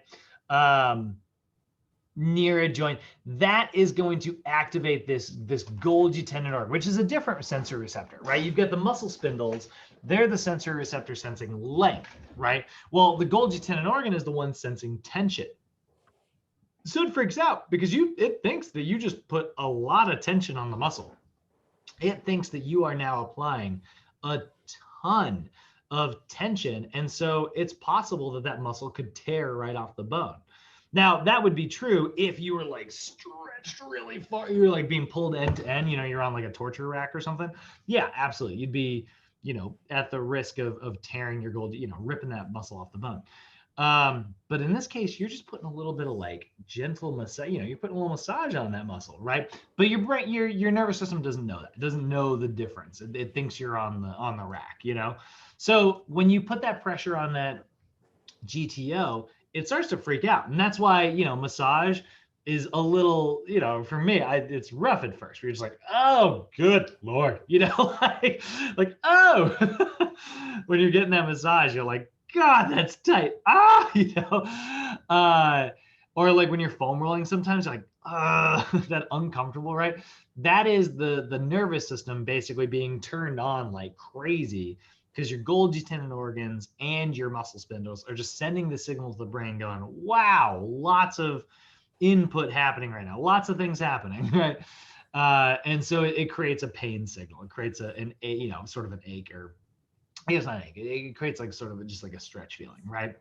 Near a joint, that is going to activate this Golgi tendon organ, which is a different sensory receptor, right? You've got the muscle spindles, they're the sensory receptor sensing length, right? Well, the Golgi tendon organ is the one sensing tension. So it freaks out because it thinks that you just put a lot of tension on the muscle. It thinks that you are now applying a ton of tension, and so it's possible that muscle could tear right off the bone. Now, that would be true if you were like stretched really far, you're like being pulled end to end, you're on like a torture rack or something. Yeah, absolutely. You'd be, at the risk of tearing your gold, ripping that muscle off the bone. But in this case, you're just putting a little bit of like gentle massage, you're putting a little massage on that muscle, right? But your brain, your nervous system doesn't know that. It doesn't know the difference. It thinks you're on the rack, So when you put that pressure on that GTO, it starts to freak out. And that's why, massage is a little, for me, it's rough at first. You're just like, oh, good Lord, like, oh, when you're getting that massage, you're like, God, that's tight. Or like when you're foam rolling, sometimes you're like, that uncomfortable, right? That is the nervous system basically being turned on like crazy, because your Golgi tendon organs and your muscle spindles are just sending the signal to the brain going, wow, lots of input happening right now, lots of things happening, right? And so it creates a pain signal. It creates sort of an ache, or I guess not an ache. It creates like sort of just like a stretch feeling, right?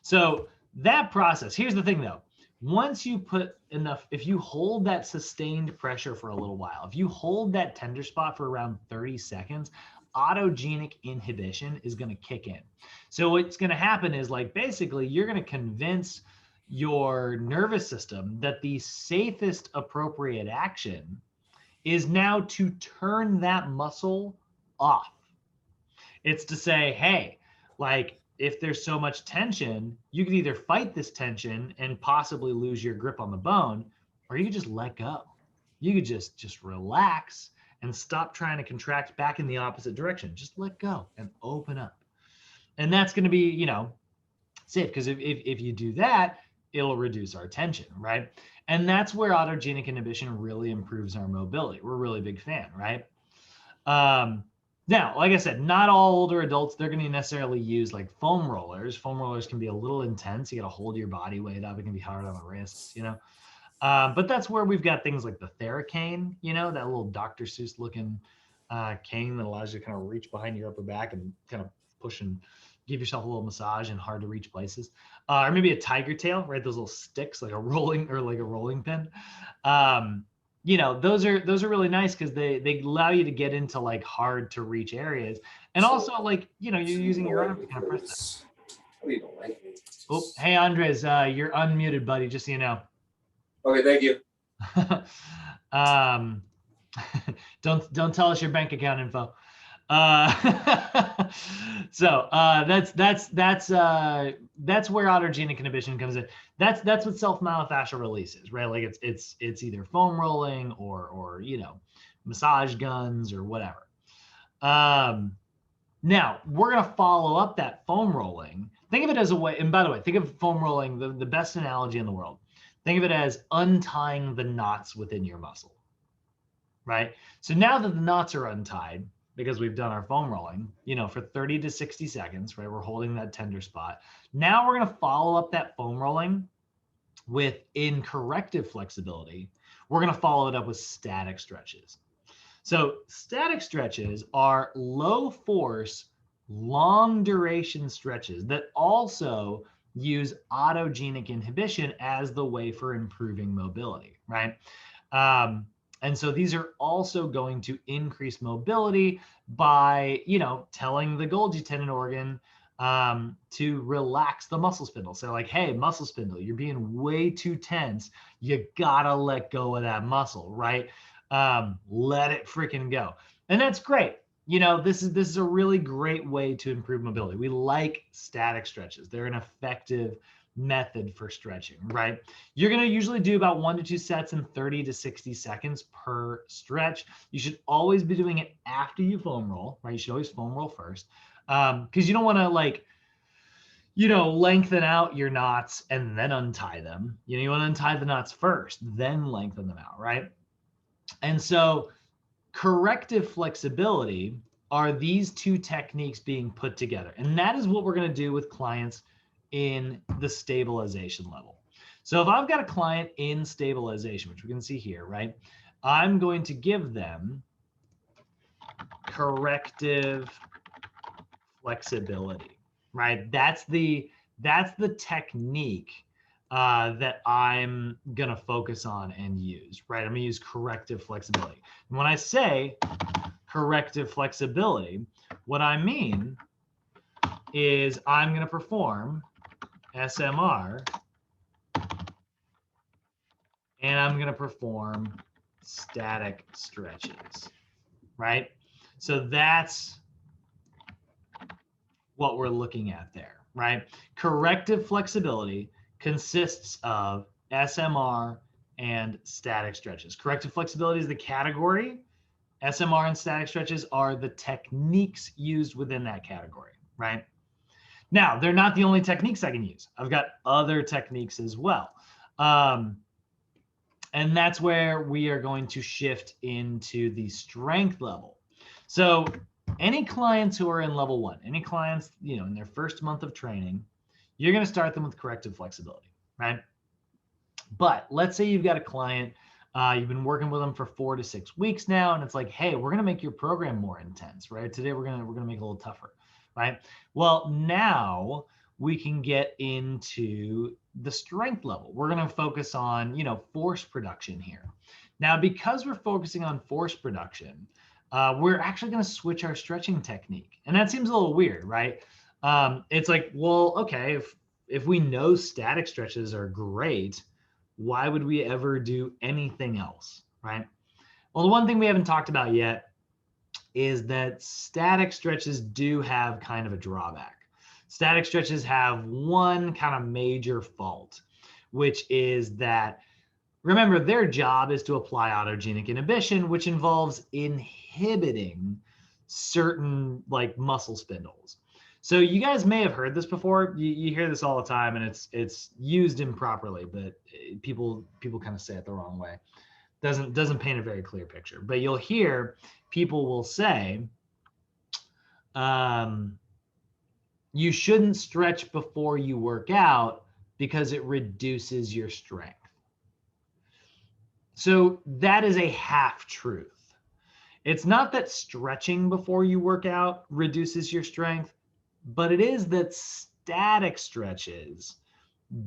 So that process, here's the thing though. Once you put enough, if you hold that sustained pressure for a little while, if you hold that tender spot for around 30 seconds, autogenic inhibition is going to kick in. So what's going to happen is like basically you're going to convince your nervous system that the safest appropriate action is now to turn that muscle off. It's to say, hey, like if there's so much tension, you could either fight this tension and possibly lose your grip on the bone, or you could just let go. You could just relax and stop trying to contract back in the opposite direction. Just let go and open up. And that's going to be, safe, because if you do that, it'll reduce our tension, right? And that's where autogenic inhibition really improves our mobility. We're a really big fan, right? Now, like I said, not all older adults, they're going to necessarily use like foam rollers. Foam rollers can be a little intense. You got to hold your body weight up. It can be hard on the wrists, But that's where we've got things like the Theracane, that little Dr. Seuss looking cane that allows you to kind of reach behind your upper back and kind of push and give yourself a little massage in hard to reach places. Or maybe a tiger tail, right? Those little sticks, like a rolling pin. Those are really nice because they allow you to get into like hard to reach areas. And also like, you're using your arm to kind of press that. Oh, hey, Andres, you're unmuted, buddy, just so you know. Okay, thank you. Don't tell us your bank account info. So that's where autogenic inhibition comes in. That's what self-myofascial release is, right? Like it's either foam rolling or massage guns or whatever. Now we're gonna follow up that foam rolling. Think of it as a way, and by the way, think of foam rolling, the best analogy in the world. Think of it as untying the knots within your muscle, right? So now that the knots are untied, because we've done our foam rolling, for 30 to 60 seconds, right? We're holding that tender spot. Now we're going to follow up that foam rolling with corrective flexibility. We're going to follow it up with static stretches. So static stretches are low force, long duration stretches that also use autogenic inhibition as the way for improving mobility, right? And so these are also going to increase mobility by, telling the Golgi tendon organ to relax the muscle spindle. So like, hey, muscle spindle, you're being way too tense. You gotta let go of that muscle, right? Let it freaking go. And that's great. This is a really great way to improve mobility. We like static stretches. They're an effective method for stretching, right? You're going to usually do about 1 to 2 sets in 30 to 60 seconds per stretch. You should always be doing it after you foam roll, right? You should always foam roll first, because you don't want to lengthen out your knots and then untie them. You want to untie the knots first, then lengthen them out, right? And so corrective flexibility are these two techniques being put together. And that is what we're going to do with clients in the stabilization level. So if I've got a client in stabilization, which we can see here, right? I'm going to give them corrective flexibility, right? That's the technique that I'm going to focus on and use, right? I'm going to use corrective flexibility. And when I say corrective flexibility, what I mean is I'm going to perform SMR and I'm going to perform static stretches, right? So that's what we're looking at there, right? Corrective flexibility consists of SMR and static stretches. Corrective flexibility is the category. SMR and static stretches are the techniques used within that category, right? Now, they're not the only techniques I can use. I've got other techniques as well. And that's where we are going to shift into the strength level. So any clients who are in level 1, any clients, in their first month of training, you're going to start them with corrective flexibility, right? But let's say you've got a client, you've been working with them for 4 to 6 weeks now, and it's like, hey, we're going to make your program more intense, right? Today we're going to make it a little tougher, right? Well, now we can get into the strength level. We're going to focus on, force production here. Now, because we're focusing on force production, we're actually going to switch our stretching technique. And that seems a little weird, right? It's like, well, okay, if we know static stretches are great, why would we ever do anything else, right? Well, the one thing we haven't talked about yet is that static stretches do have kind of a drawback. Static stretches have one kind of major fault, which is that, remember, their job is to apply autogenic inhibition, which involves inhibiting certain muscle spindles. So you guys may have heard this before. You hear this all the time, and it's used improperly, but people kind of say it the wrong way. Doesn't paint a very clear picture. But you'll hear people will say, you shouldn't stretch before you work out because it reduces your strength. So that is a half truth. It's not that stretching before you work out reduces your strength, but it is that static stretches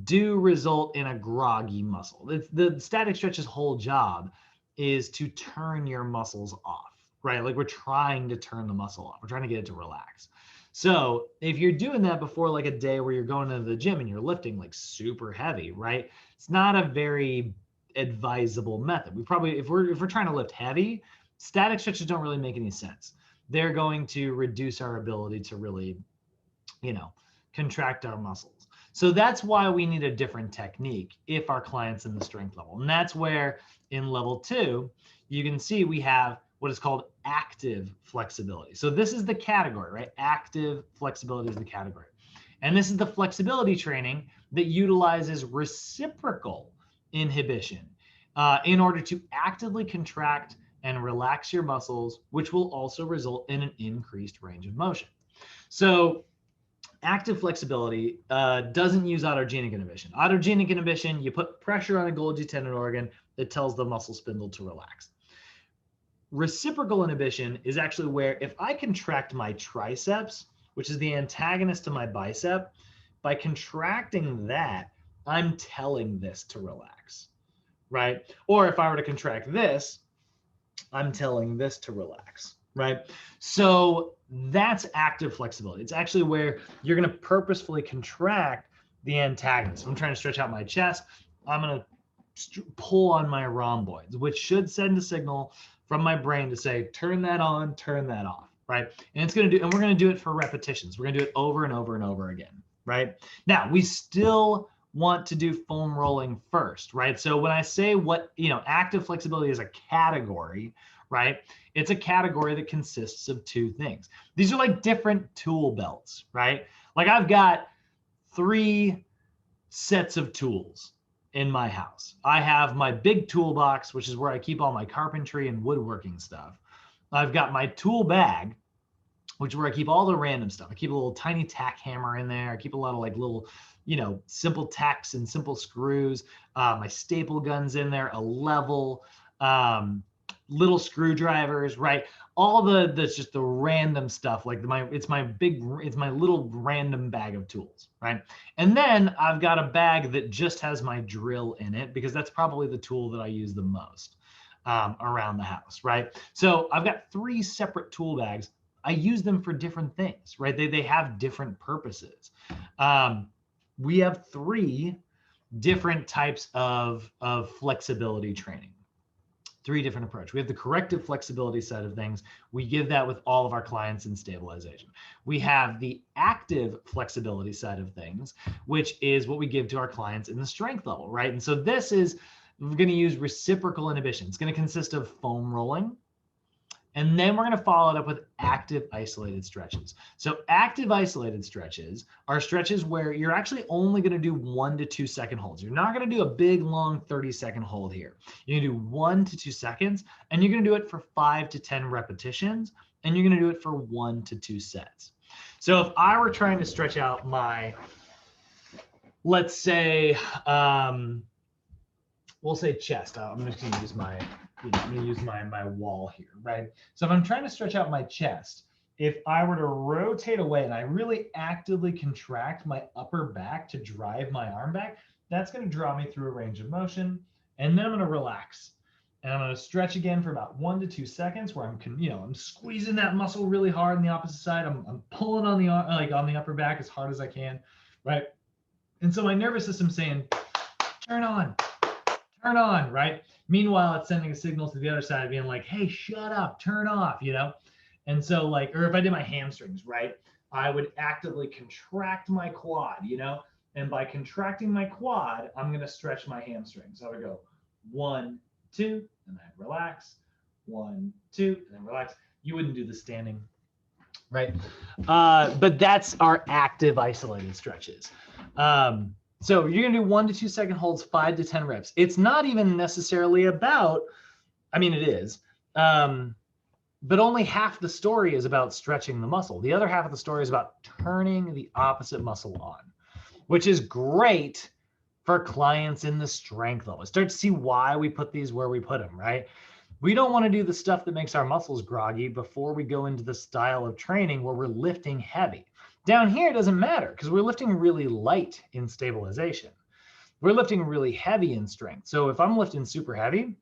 do result in a groggy muscle. The static stretch's whole job is to turn your muscles off, right? Like we're trying to turn the muscle off. We're trying to get it to relax. So if you're doing that before a day where you're going to the gym and you're lifting super heavy, right? It's not a very advisable method. We probably, if we're trying to lift heavy, static stretches don't really make any sense. They're going to reduce our ability to really, contract our muscles. So that's why we need a different technique if our client's in the strength level. And that's where in level 2, you can see we have what is called active flexibility. So this is the category, right? Active flexibility is the category. And this is the flexibility training that utilizes reciprocal inhibition in order to actively contract and relax your muscles, which will also result in an increased range of motion. So active flexibility doesn't use autogenic inhibition. Autogenic inhibition, you put pressure on a Golgi tendon organ that tells the muscle spindle to relax. Reciprocal inhibition is actually where if I contract my triceps, which is the antagonist to my bicep, by contracting that, I'm telling this to relax, right? Or if I were to contract this, I'm telling this to relax, right? So that's active flexibility. It's actually where you're going to purposefully contract the antagonist. If I'm trying to stretch out my chest, I'm going to pull on my rhomboids, which should send a signal from my brain to say, turn that on, turn that off, right? And it's going to do, and we're going to do it for repetitions. We're going to do it over and over and over again, right? Now, we still want to do foam rolling first, right? So when I say active flexibility is a category, right? It's a category that consists of 2 things. These are different tool belts, right? I've got 3 sets of tools in my house. I have my big toolbox, which is where I keep all my carpentry and woodworking stuff. I've got my tool bag, which is where I keep all the random stuff. I keep a little tiny tack hammer in there. I keep a lot of little, simple tacks and simple screws. My staple gun's in there, a level, little screwdrivers, right? All that's just the random stuff. Like it's my little random bag of tools, right? And then I've got a bag that just has my drill in it because that's probably the tool that I use the most around the house, right? So I've got 3 separate tool bags. I use them for different things, right? They have different purposes. We have 3 different types of flexibility training. 3 different approaches. We have the corrective flexibility side of things. We give that with all of our clients in stabilization. We have the active flexibility side of things, which is what we give to our clients in the strength level, right? And so this is, we're going to use reciprocal inhibition. It's going to consist of foam rolling. And then we're going to follow it up with active isolated stretches. So active isolated stretches are stretches where you're actually only going to do 1 to 2 second holds. You're not going to do a big, long 30-second hold here. You're going to do 1 to 2 seconds, and you're going to do it for 5 to 10 repetitions, and you're going to do it for 1 to 2 sets. So if I were trying to stretch out my, let's say, we'll say chest. I'm just going to use my, I'm going to use my wall here, right? So if I'm trying to stretch out my chest, if I were to rotate away and I really actively contract my upper back to drive my arm back, that's going to draw me through a range of motion. And then I'm going to relax. And I'm going to stretch again for about 1 to 2 seconds where I'm squeezing that muscle really hard on the opposite side. I'm pulling on the on the upper back as hard as I can, right? And so my nervous system's saying, turn on, right? Meanwhile, it's sending a signal to the other side being like, hey, shut up, turn off, And so or if I did my hamstrings, right, I would actively contract my quad, and by contracting my quad, I'm going to stretch my hamstrings. So I would go 1, 2, and then relax, 1, 2, and then relax. You wouldn't do the standing, right? But that's our active isolated stretches. So you're going to do 1 to 2 second holds, 5 to 10 reps. It's not even necessarily about, it is, but only half the story is about stretching the muscle. The other half of the story is about turning the opposite muscle on, which is great for clients in the strength level. Start to see why we put these where we put them, right? We don't want to do the stuff that makes our muscles groggy before we go into the style of training where we're lifting heavy. Down here, it doesn't matter because we're lifting really light in stabilization. We're lifting really heavy in strength. So if I'm lifting super heavy,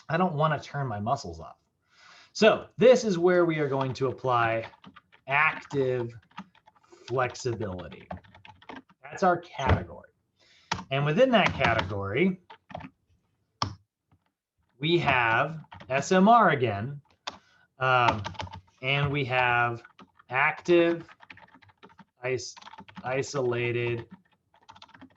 I don't want to turn my muscles off. So this is where we are going to apply active flexibility. That's our category. And within that category, we have SMR again, and we have active isolated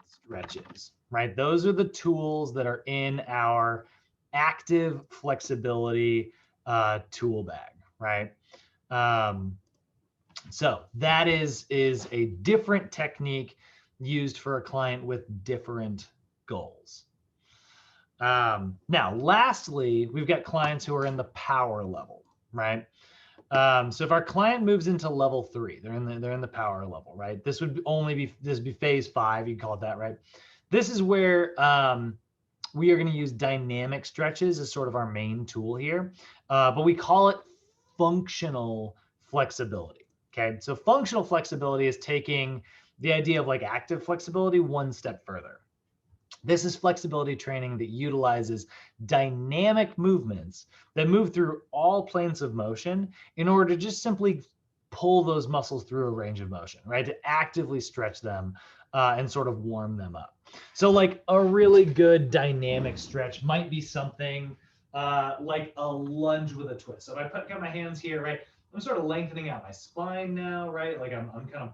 stretches, right? Those are the tools that are in our active flexibility tool bag, right? So that is a different technique used for a client with different goals. Now, lastly, we've got clients who are in the power level, right? So if our client moves into level 3, they're in the power level, right? This would be phase 5, you can call it that, right? This is where we are going to use dynamic stretches as sort of our main tool here, but we call it functional flexibility. Okay, so functional flexibility is taking the idea of like active flexibility one step further. This is flexibility training that utilizes dynamic movements that move through all planes of motion in order to just simply pull those muscles through a range of motion, right? To actively stretch them and sort of warm them up. So like a really good dynamic stretch might be something like a lunge with a twist. So if I got my hands here, right, I'm sort of lengthening out my spine now, right? Like I'm kind of,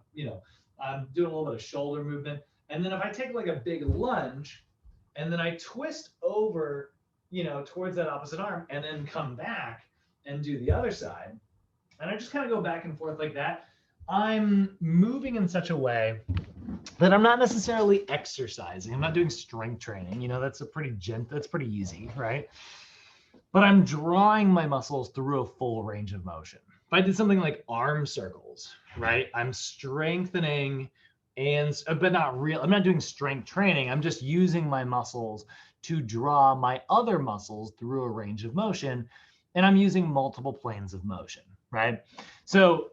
I'm doing a little bit of shoulder movement. And then if I take like a big lunge and then I twist over, towards that opposite arm and then come back and do the other side, and I just kind of go back and forth like that, I'm moving in such a way that I'm not necessarily exercising. I'm not doing strength training. That's that's pretty easy, right? But I'm drawing my muscles through a full range of motion. If I did something like arm circles, right? I'm strengthening but not real. I'm not doing strength training. I'm just using my muscles to draw my other muscles through a range of motion, and I'm using multiple planes of motion, right? So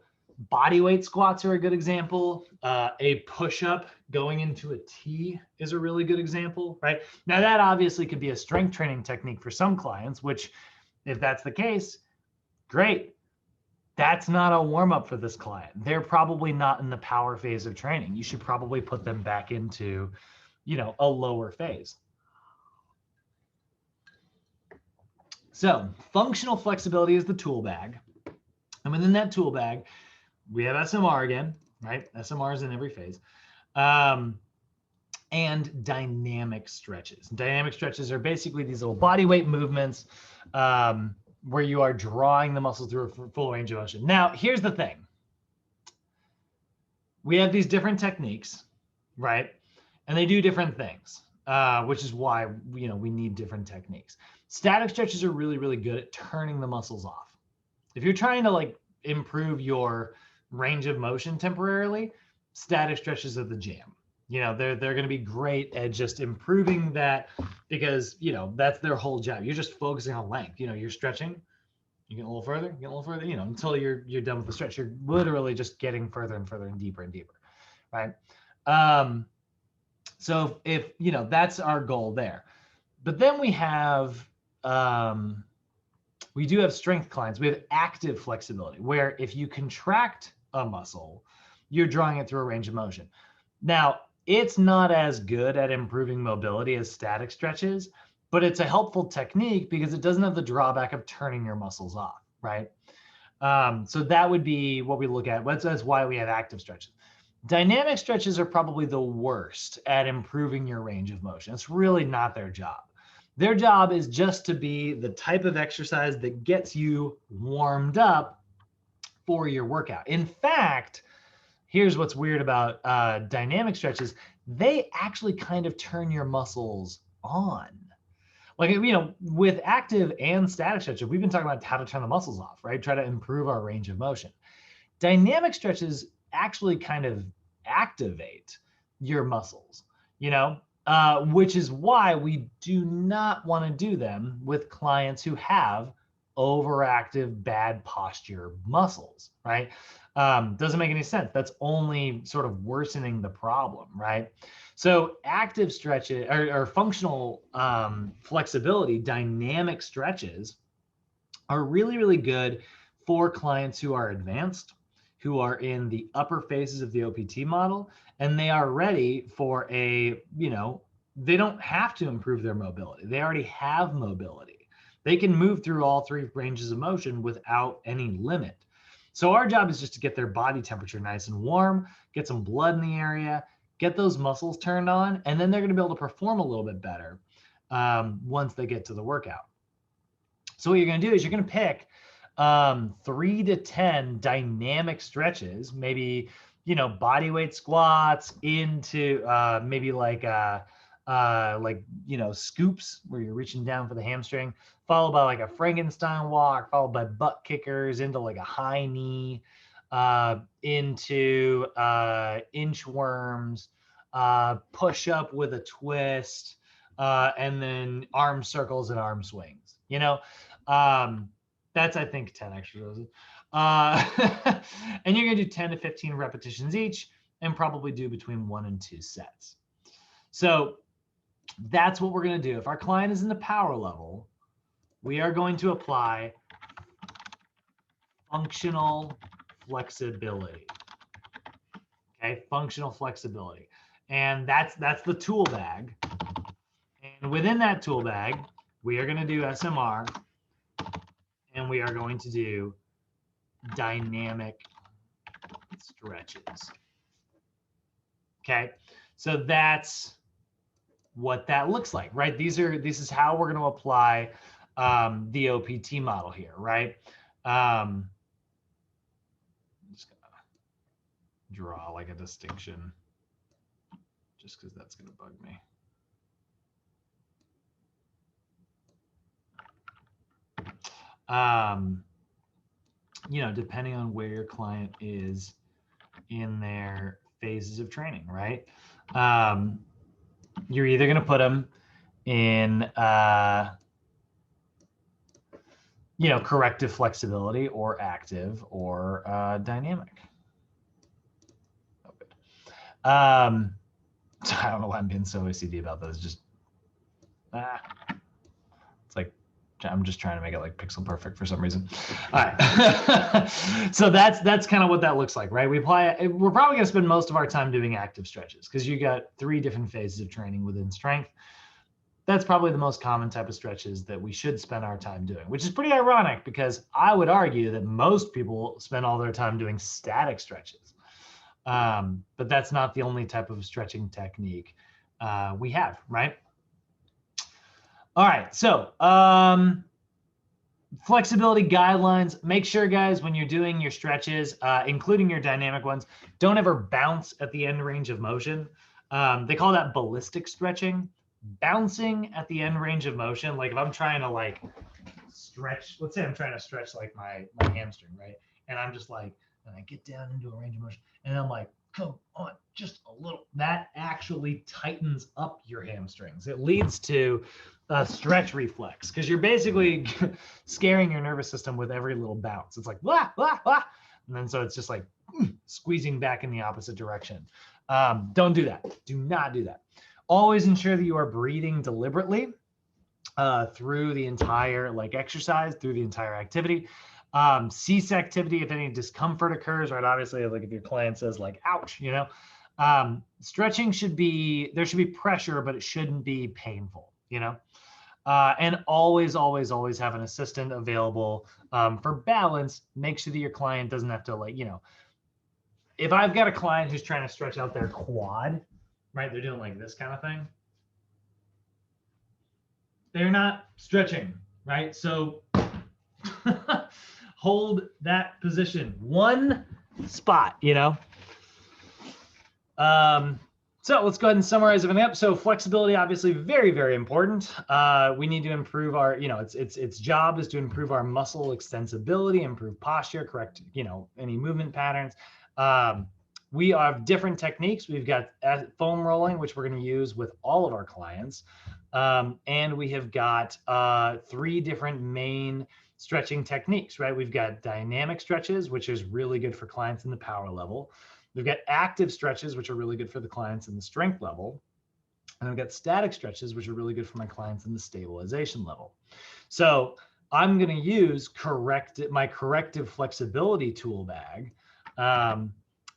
body weight squats are a good example. A push-up going into a T is a really good example, right? Now that obviously could be a strength training technique for some clients, which if that's the case, great. That's not a warm-up for this client. They're probably not in the power phase of training. You should probably put them back into, a lower phase. So functional flexibility is the tool bag. And within that tool bag, we have SMR again, right? SMR is in every phase. And dynamic stretches. Dynamic stretches are basically these little body weight movements where you are drawing the muscle through a full range of motion. Now, here's the thing. We have these different techniques, right? And they do different things, which is why we need different techniques. Static stretches are really, really good at turning the muscles off. If you're trying to improve your range of motion temporarily, static stretches are the jam. They're going to be great at just improving that because, that's their whole job. You're just focusing on length. You're stretching, you get a little further, until you're done with the stretch. You're literally just getting further and further and deeper, right? So if, that's our goal there. But then we have, we do have strength clients. We have active flexibility, where if you contract a muscle, you're drawing it through a range of motion. Now, it's not as good at improving mobility as static stretches, but it's a helpful technique because it doesn't have the drawback of turning your muscles off, right? So that would be what we look at. That's why we have active stretches. Dynamic stretches are probably the worst at improving your range of motion. It's really not their job. Their job is just to be the type of exercise that gets you warmed up for your workout. In fact, here's what's weird about dynamic stretches. They actually kind of turn your muscles on. With active and static stretches, we've been talking about how to turn the muscles off, right? Try to improve our range of motion. Dynamic stretches actually kind of activate your muscles, which is why we do not want to do them with clients who have overactive, bad posture muscles, right? Doesn't make any sense. That's only sort of worsening the problem, right? So active stretches or functional flexibility, dynamic stretches are really, really good for clients who are advanced, who are in the upper phases of the OPT model, and they are ready for they don't have to improve their mobility. They already have mobility. They can move through all three ranges of motion without any limit. So our job is just to get their body temperature nice and warm, get some blood in the area, get those muscles turned on, and then they're going to be able to perform a little bit better once they get to the workout. So what you're going to do is you're going to pick 3 to 10 dynamic stretches, maybe, body weight squats into maybe scoops where you're reaching down for the hamstring, followed by a Frankenstein walk, followed by butt kickers into a high knee, into inchworms, push up with a twist, and then arm circles and arm swings. That's, I think, 10 exercises. And you're going to do 10 to 15 repetitions each and probably do between 1 and 2 sets. So that's what we're going to do. If our client is in the power level, we are going to apply functional flexibility. Okay, functional flexibility. And that's the tool bag. And within that tool bag, we are going to do SMR, and we are going to do dynamic stretches. Okay, so that's what that looks like, right? This is how we're going to apply the OPT model here, right? I'm just going to draw a distinction just because that's going to bug me. Depending on where your client is in their phases of training, right? You're either going to put them in, corrective flexibility or active or dynamic. Okay. So I don't know why I'm being so OCD about those. Just, it's like, I'm just trying to make it like pixel perfect for some reason. All right. So that's kind of what that looks like, right? We're probably going to spend most of our time doing active stretches because you got 3 different phases of training within strength. That's probably the most common type of stretches that we should spend our time doing, which is pretty ironic because I would argue that most people spend all their time doing static stretches. But that's not the only type of stretching technique we have, right? All right, so flexibility guidelines. Make sure, guys, when you're doing your stretches, including your dynamic ones, don't ever bounce at the end range of motion. They call that ballistic stretching. Bouncing at the end range of motion, like if I'm trying to like stretch, let's say I'm trying to stretch like my hamstring, right? And I'm just like, and I get down into a range of motion, and I'm like, come on, just a little. That actually tightens up your hamstrings. It leads to a stretch reflex because you're basically scaring your nervous system with every little bounce. It's like, wah, wah, wah. And then so it's just like squeezing back in the opposite direction. Don't do that. Do not do that. Always ensure that you are breathing deliberately through the entire exercise, through the entire activity. Cease activity if any discomfort occurs, right? Obviously, like if your client says like, ouch, stretching there should be pressure, but it shouldn't be painful, and always, always, always have an assistant available for balance. Make sure that your client doesn't have to if I've got a client who's trying to stretch out their quad, right? They're doing like this kind of thing. They're not stretching, right? So hold that position, one spot, So let's go ahead and summarize everything up. So flexibility, obviously very, very important. We need to improve our, its job is to improve our muscle extensibility, improve posture, correct, any movement patterns. We have different techniques. We've got foam rolling, which we're going to use with all of our clients. And we have got 3 different main stretching techniques, right? We've got dynamic stretches, which is really good for clients in the power level. We've got active stretches, which are really good for the clients in the strength level. And I've got static stretches, which are really good for my clients in the stabilization level. So I'm going to use my corrective flexibility tool bag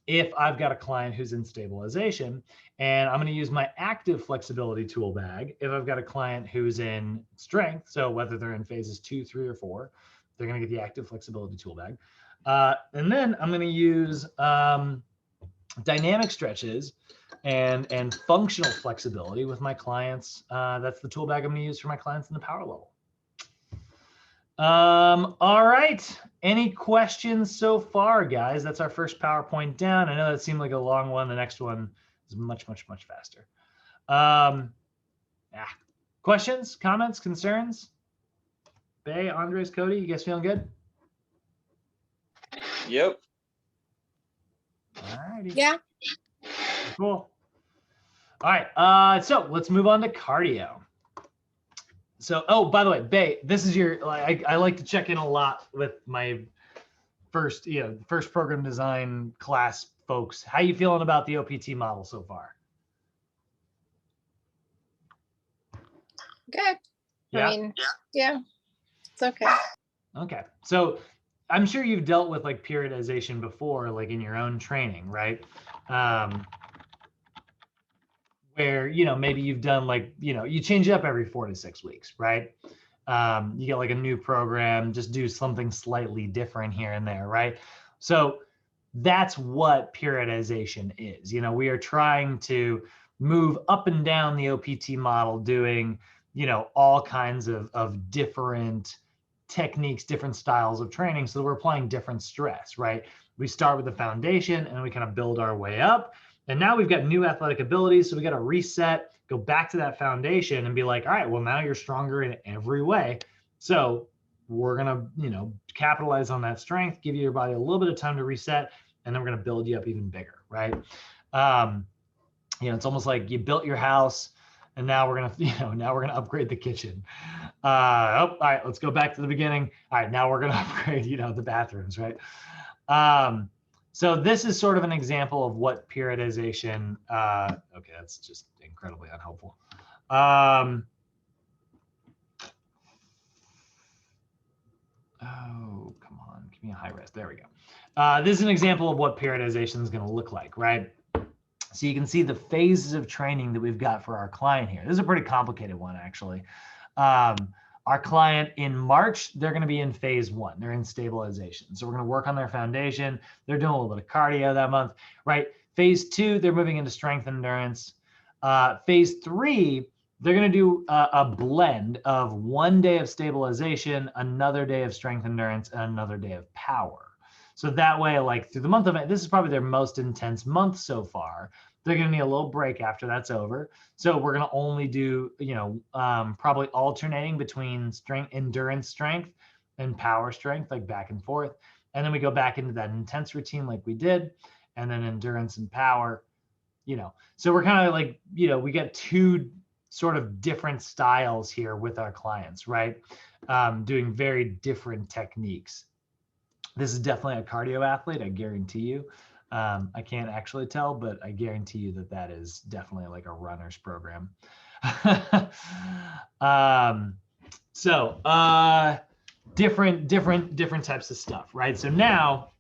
if I've got a client who's in stabilization, and I'm going to use my active flexibility tool bag if I've got a client who's in strength. So whether they're in phases 2, 3, or 4, they're going to get the active flexibility tool bag. And then I'm going to use dynamic stretches and functional flexibility with my clients. That's the tool bag I'm going to use for my clients in the power level. All right. Any questions so far, guys? That's our first PowerPoint down. I know that seemed like a long one. The next one is much, much, much faster. Questions, comments, concerns? Bay, Andres, Cody, you guys feeling good? Yep. All righty. Yeah. Cool. All right. So let's move on to cardio. So, oh, by the way, Bay, this is your, I like to check in a lot with my first program design class folks. How you feeling about the OPT model so far? Good. Yeah. I mean, yeah, it's okay. Okay. So I'm sure you've dealt with like periodization before, like in your own training, right? Where, maybe you've done like, you change it up every 4 to 6 weeks, right? You get like a new program, just do something slightly different here and there, right? So that's what periodization is. We are trying to move up and down the OPT model, doing, all kinds of different techniques, different styles of training, so that we're applying different stress, right? We start with the foundation and we kind of build our way up. And now we've got new athletic abilities, so we got to reset, go back to that foundation and be like, all right, well, now you're stronger in every way. So we're going to, capitalize on that strength, give your body a little bit of time to reset, and then we're going to build you up even bigger, right? You know, it's almost like you built your house and now we're gonna, now we're gonna upgrade the kitchen. All right, let's go back to the beginning. All right, now we're gonna upgrade, the bathrooms, right? So this is sort of an example of what periodization, okay, that's just incredibly unhelpful. Oh, come on, give me a high res. There we go. This is an example of what periodization is going to look like, right? So you can see the phases of training that we've got for our client here. This is a pretty complicated one, actually. Our client in March, they're going to be in phase 1. They're in stabilization. So we're going to work on their foundation. They're doing a little bit of cardio that month, right? Phase 2, they're moving into strength and endurance. Phase 3, they're going to do a blend of 1 day of stabilization, another day of strength endurance, and another day of power. So that way, like through the month of it, this is probably their most intense month so far. They're going to need a little break after that's over. So we're going to only do, probably alternating between endurance strength and power strength, like back and forth. And then we go back into that intense routine like we did, and then endurance and power, So we're kind of like, we get 2 sort of different styles here with our clients, right? Doing very different techniques. This is definitely a cardio athlete, I guarantee you. I can't actually tell, but I guarantee you that that is definitely like a runner's program. Different types of stuff, right? So now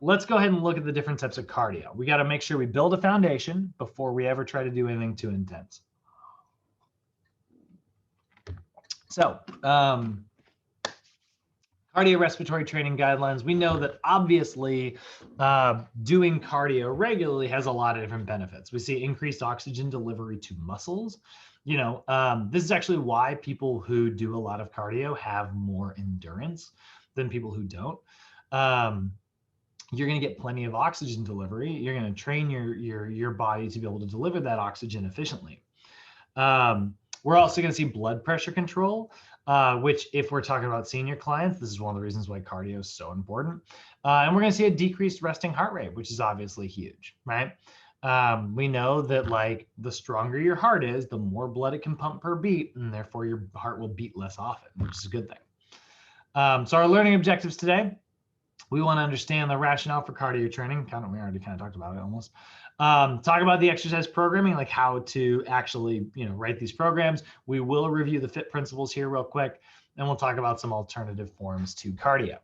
let's go ahead and look at the different types of cardio. We got to make sure we build a foundation before we ever try to do anything too intense. So, cardiorespiratory training guidelines. We know that obviously doing cardio regularly has a lot of different benefits. We see increased oxygen delivery to muscles. This is actually why people who do a lot of cardio have more endurance than people who don't. You're going to get plenty of oxygen delivery. You're going to train your body to be able to deliver that oxygen efficiently. We're also going to see blood pressure control, which if we're talking about senior clients, this is one of the reasons why cardio is so important. And we're going to see a decreased resting heart rate, which is obviously huge, right? We know that like the stronger your heart is, the more blood it can pump per beat, and therefore your heart will beat less often, which is a good thing. So our learning objectives today, we want to understand the rationale for cardio training. We already kind of talked about it almost. Talk about the exercise programming, like how to actually, write these programs. We will review the FIT principles here real quick, and we'll talk about some alternative forms to cardio.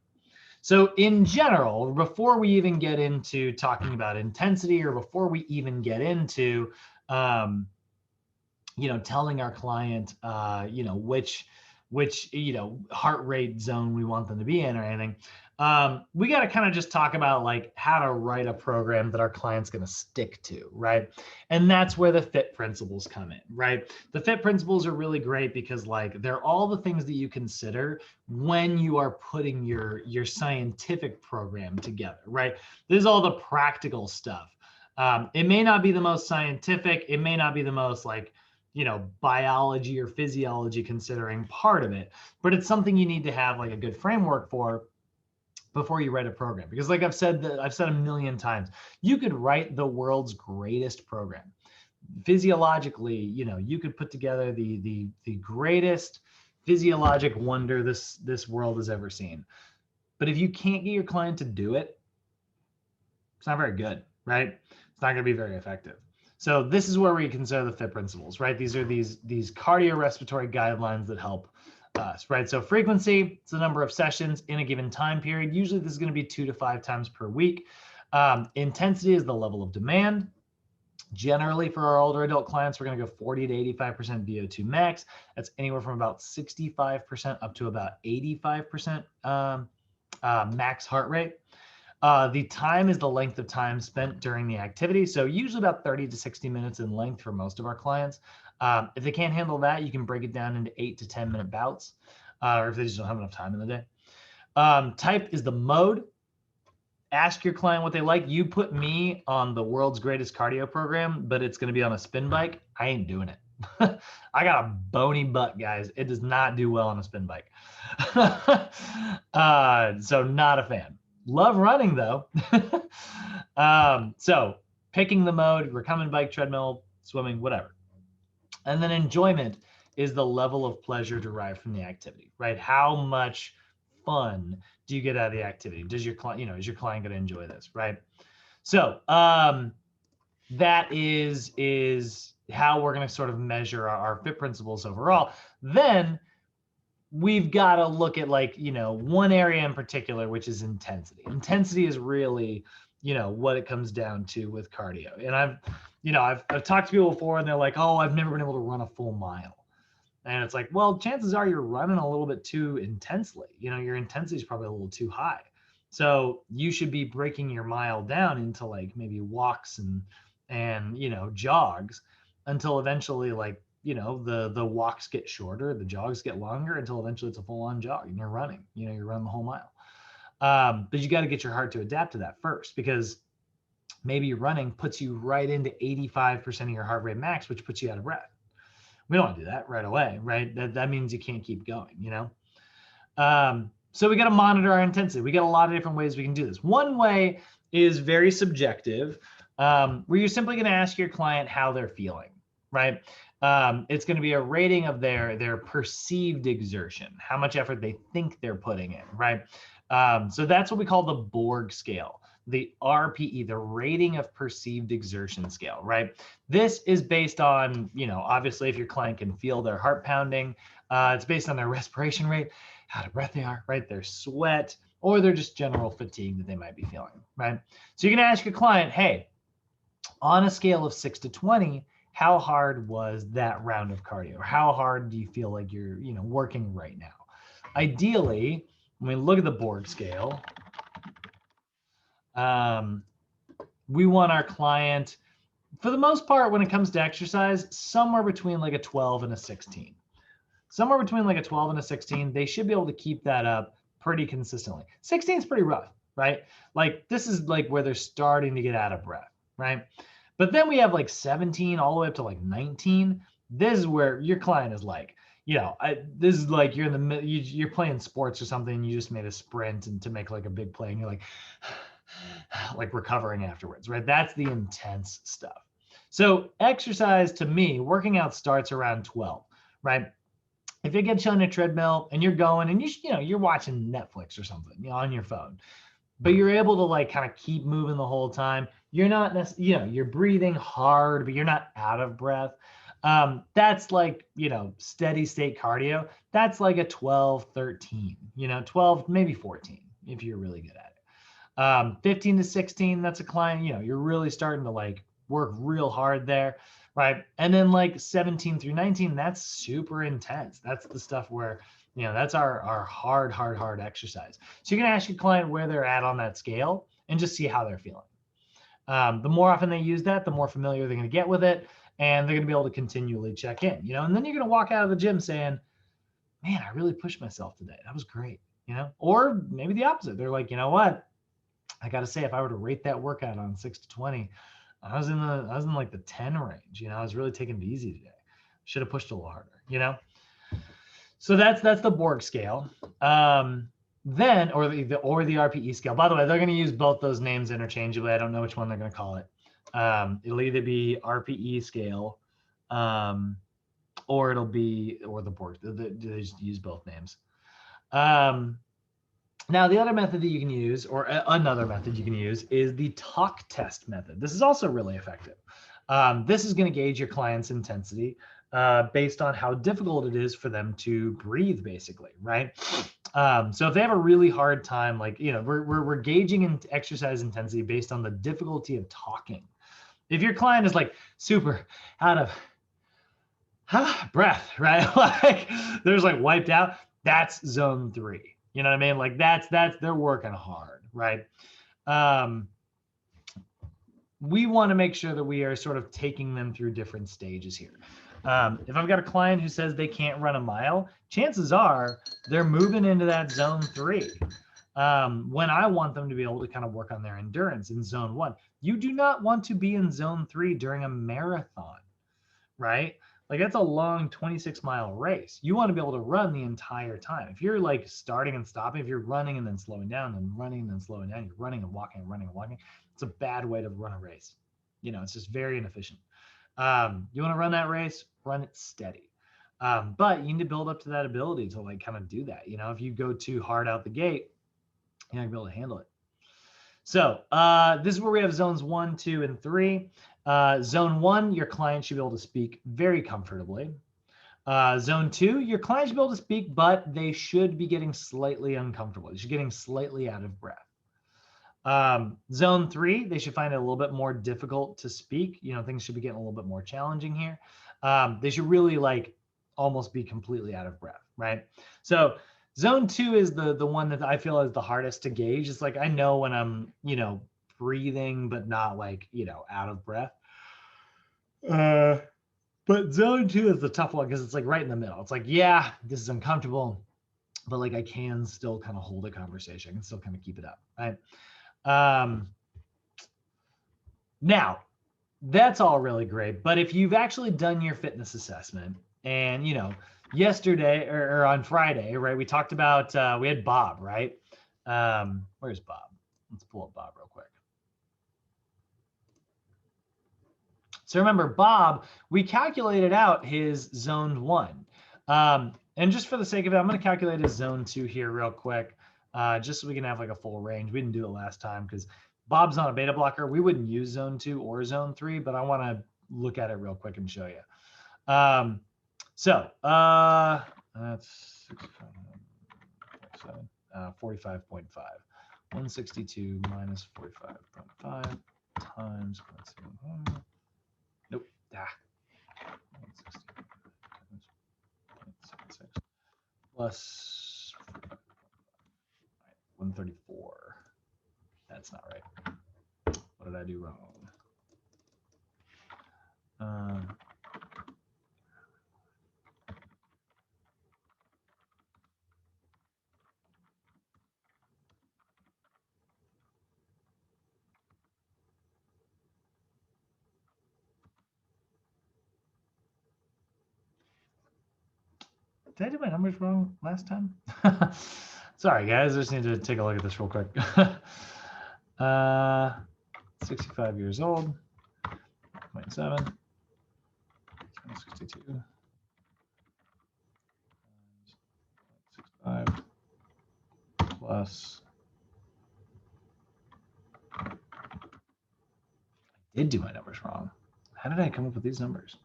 So in general, before we even get into talking about intensity, or before we even get into, telling our client, which heart rate zone we want them to be in or anything, we got to kind of just talk about like how to write a program that our client's going to stick to, right? And that's where the FIT principles come in, right? The FIT principles are really great because like they're all the things that you consider when you are putting your scientific program together, right? This is all the practical stuff. It may not be the most scientific, it may not be the most like biology or physiology considering part of it, but it's something you need to have like a good framework for before you write a program. Because like I've said a million times, you could write the world's greatest program. Physiologically, you could put together the greatest physiologic wonder this world has ever seen. But if you can't get your client to do it, it's not very good, right? It's not going to be very effective. So this is where we consider the FIT principles, right? These are these cardiorespiratory guidelines that help us, right? So frequency, it's the number of sessions in a given time period. Usually this is going to be 2 to 5 times per week. Intensity is the level of demand. Generally for our older adult clients, we're going to go 40 to 85% VO2 max. That's anywhere from about 65% up to about 85% max heart rate. The time is the length of time spent during the activity. So usually about 30 to 60 minutes in length for most of our clients. If they can't handle that, you can break it down into 8 to 10 minute bouts, or if they just don't have enough time in the day. Type is the mode. Ask your client what they like. You put me on the world's greatest cardio program, but it's going to be on a spin bike. I ain't doing it. I got a bony butt, guys. It does not do well on a spin bike. So not a fan. Love running though. So picking the mode, recumbent bike, treadmill, swimming, whatever. And then enjoyment is the level of pleasure derived from the activity, right? How much fun do you get out of the activity? Does your client, is your client going to enjoy this, right? So that is how we're going to sort of measure our fit principles overall. Then we've got to look at one area in particular, which is intensity. Intensity is really, what it comes down to with cardio. And I've talked to people before and they're like, oh, I've never been able to run a full mile. And it's like, well, chances are you're running a little bit too intensely. Your intensity is probably a little too high. So you should be breaking your mile down into maybe walks and jogs until eventually the walks get shorter, the jogs get longer until eventually it's a full-on jog and you're running, you're running the whole mile. But you got to get your heart to adapt to that first, because maybe running puts you right into 85% of your heart rate max, which puts you out of breath. We don't want to do that right away, right? That means you can't keep going, So we got to monitor our intensity. We got a lot of different ways we can do this. One way is very subjective, where you're simply going to ask your client how they're feeling, right? It's going to be a rating of their perceived exertion, how much effort they think they're putting in, right? So that's what we call the Borg scale, the RPE, the rating of perceived exertion scale, right? This is based on, obviously if your client can feel their heart pounding, it's based on their respiration rate, how out of breath they are, right? Their sweat, or their just general fatigue that they might be feeling, right? So you're going to ask your client, hey, on a scale of 6 to 20, how hard was that round of cardio? How hard do you feel like you're, working right now? Ideally, when we look at the Borg scale, we want our client, for the most part, when it comes to exercise, somewhere between a 12 and a 16. Somewhere between a 12 and a 16, they should be able to keep that up pretty consistently. 16 is pretty rough, right? This is where they're starting to get out of breath, right? But then we have 17 all the way up to 19. This is where your client is this is you're in the middle, you're playing sports or something. You just made a sprint and to make a big play, and you're recovering afterwards, right? That's the intense stuff. So exercise, to me, working out starts around 12, right? If you get on a treadmill and you're going and you're watching Netflix or something, on your phone, but you're able to kind of keep moving the whole time. You're not necessarily, you're breathing hard, but you're not out of breath. That's steady state cardio. That's a 12, 13, 12, maybe 14, if you're really good at it. 15 to 16, that's a client, you're really starting to work real hard there, right? And then 17 through 19, that's super intense. That's the stuff where, that's our hard exercise. So you're going to ask your client where they're at on that scale and just see how they're feeling. The more often they use that, the more familiar they're going to get with it, and they're going to be able to continually check in, and then you're going to walk out of the gym saying, man, I really pushed myself today. That was great, or maybe the opposite. They're like, you know what? I got to say, if I were to rate that workout on 6 to 20, I was in the 10 range, I was really taking it easy today. Should have pushed a little harder, So that's the Borg scale. Then, or the RPE scale. By the way, they're going to use both those names interchangeably. I don't know which one they're going to call it. It'll either be RPE scale, or the Borg. They just use both names. Now, the other method that you can use, or another method you can use, is the talk test method. This is also really effective. This is going to gauge your client's intensity based on how difficult it is for them to breathe, basically, right? So if they have a really hard time, we're gauging exercise intensity based on the difficulty of talking. If your client is super out of breath, right? There's wiped out, that's zone 3. You know what I mean? That's they're working hard, right? We want to make sure that we are sort of taking them through different stages here. If I've got a client who says they can't run a mile, chances are they're moving into that zone 3. When I want them to be able to kind of work on their endurance in zone 1. You do not want to be in zone 3 during a marathon, right? That's a long 26-mile race. You want to be able to run the entire time. If you're starting and stopping, if you're running and then slowing down and running and then slowing down, you're running and walking and running and walking, it's a bad way to run a race. it's just very inefficient. You want to run that race, run it steady. But you need to build up to that ability to like kind of do that. If you go too hard out the gate, you're not gonna be able to handle it. So this is where we have zones 1, 2, and 3. Zone 1, your client should be able to speak very comfortably. Zone 2, your client should be able to speak, but they should be getting slightly uncomfortable. They should be getting slightly out of breath. Zone 3, they should find it a little bit more difficult to speak. Things should be getting a little bit more challenging here. They should really like almost be completely out of breath, right? So zone 2 is the one that I feel is the hardest to gauge. It's like I know when I'm, breathing, but not like, out of breath. But zone 2 is the tough one because it's like right in the middle. It's like, yeah, this is uncomfortable, but like I can still kind of hold a conversation. I can still kind of keep it up, right? Now, that's all really great. But if you've actually done your fitness assessment and, yesterday or on Friday, right, we talked about, we had Bob, right? Where's Bob? Let's pull up Bob real quick. So remember, Bob, we calculated out his zone 1. And just for the sake of it, I'm going to calculate his zone 2 here real quick, just so we can have like a full range. We didn't do it last time because Bob's on a beta blocker. We wouldn't use zone 2 or zone 3, but I want to look at it real quick and show you. That's 45.5. 162 minus 45.5 times, nope. 160 plus 134. That's not right. What did I do wrong? Did I do my numbers wrong last time? Sorry, guys. I just need to take a look at this real quick. 65 years old. 0.7. 62. 65 plus. I did do my numbers wrong. How did I come up with these numbers?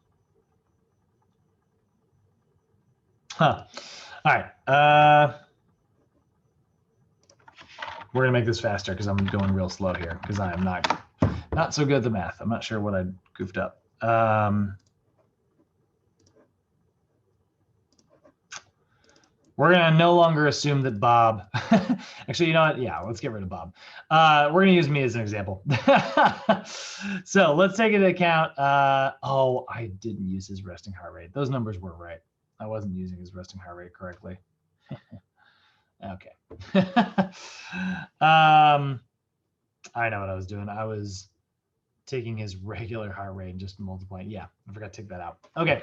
Huh. All right. We're going to make this faster because I'm going real slow here because I am not so good at the math. I'm not sure what I goofed up. We're going to no longer assume that Bob, actually, you know what? Yeah, let's get rid of Bob. We're going to use me as an example. So let's take into account, oh, I didn't use his resting heart rate. Those numbers were right. I wasn't using his resting heart rate correctly. Okay. I know what I was doing. I was taking his regular heart rate and just multiplying. Yeah, I forgot to take that out. Okay.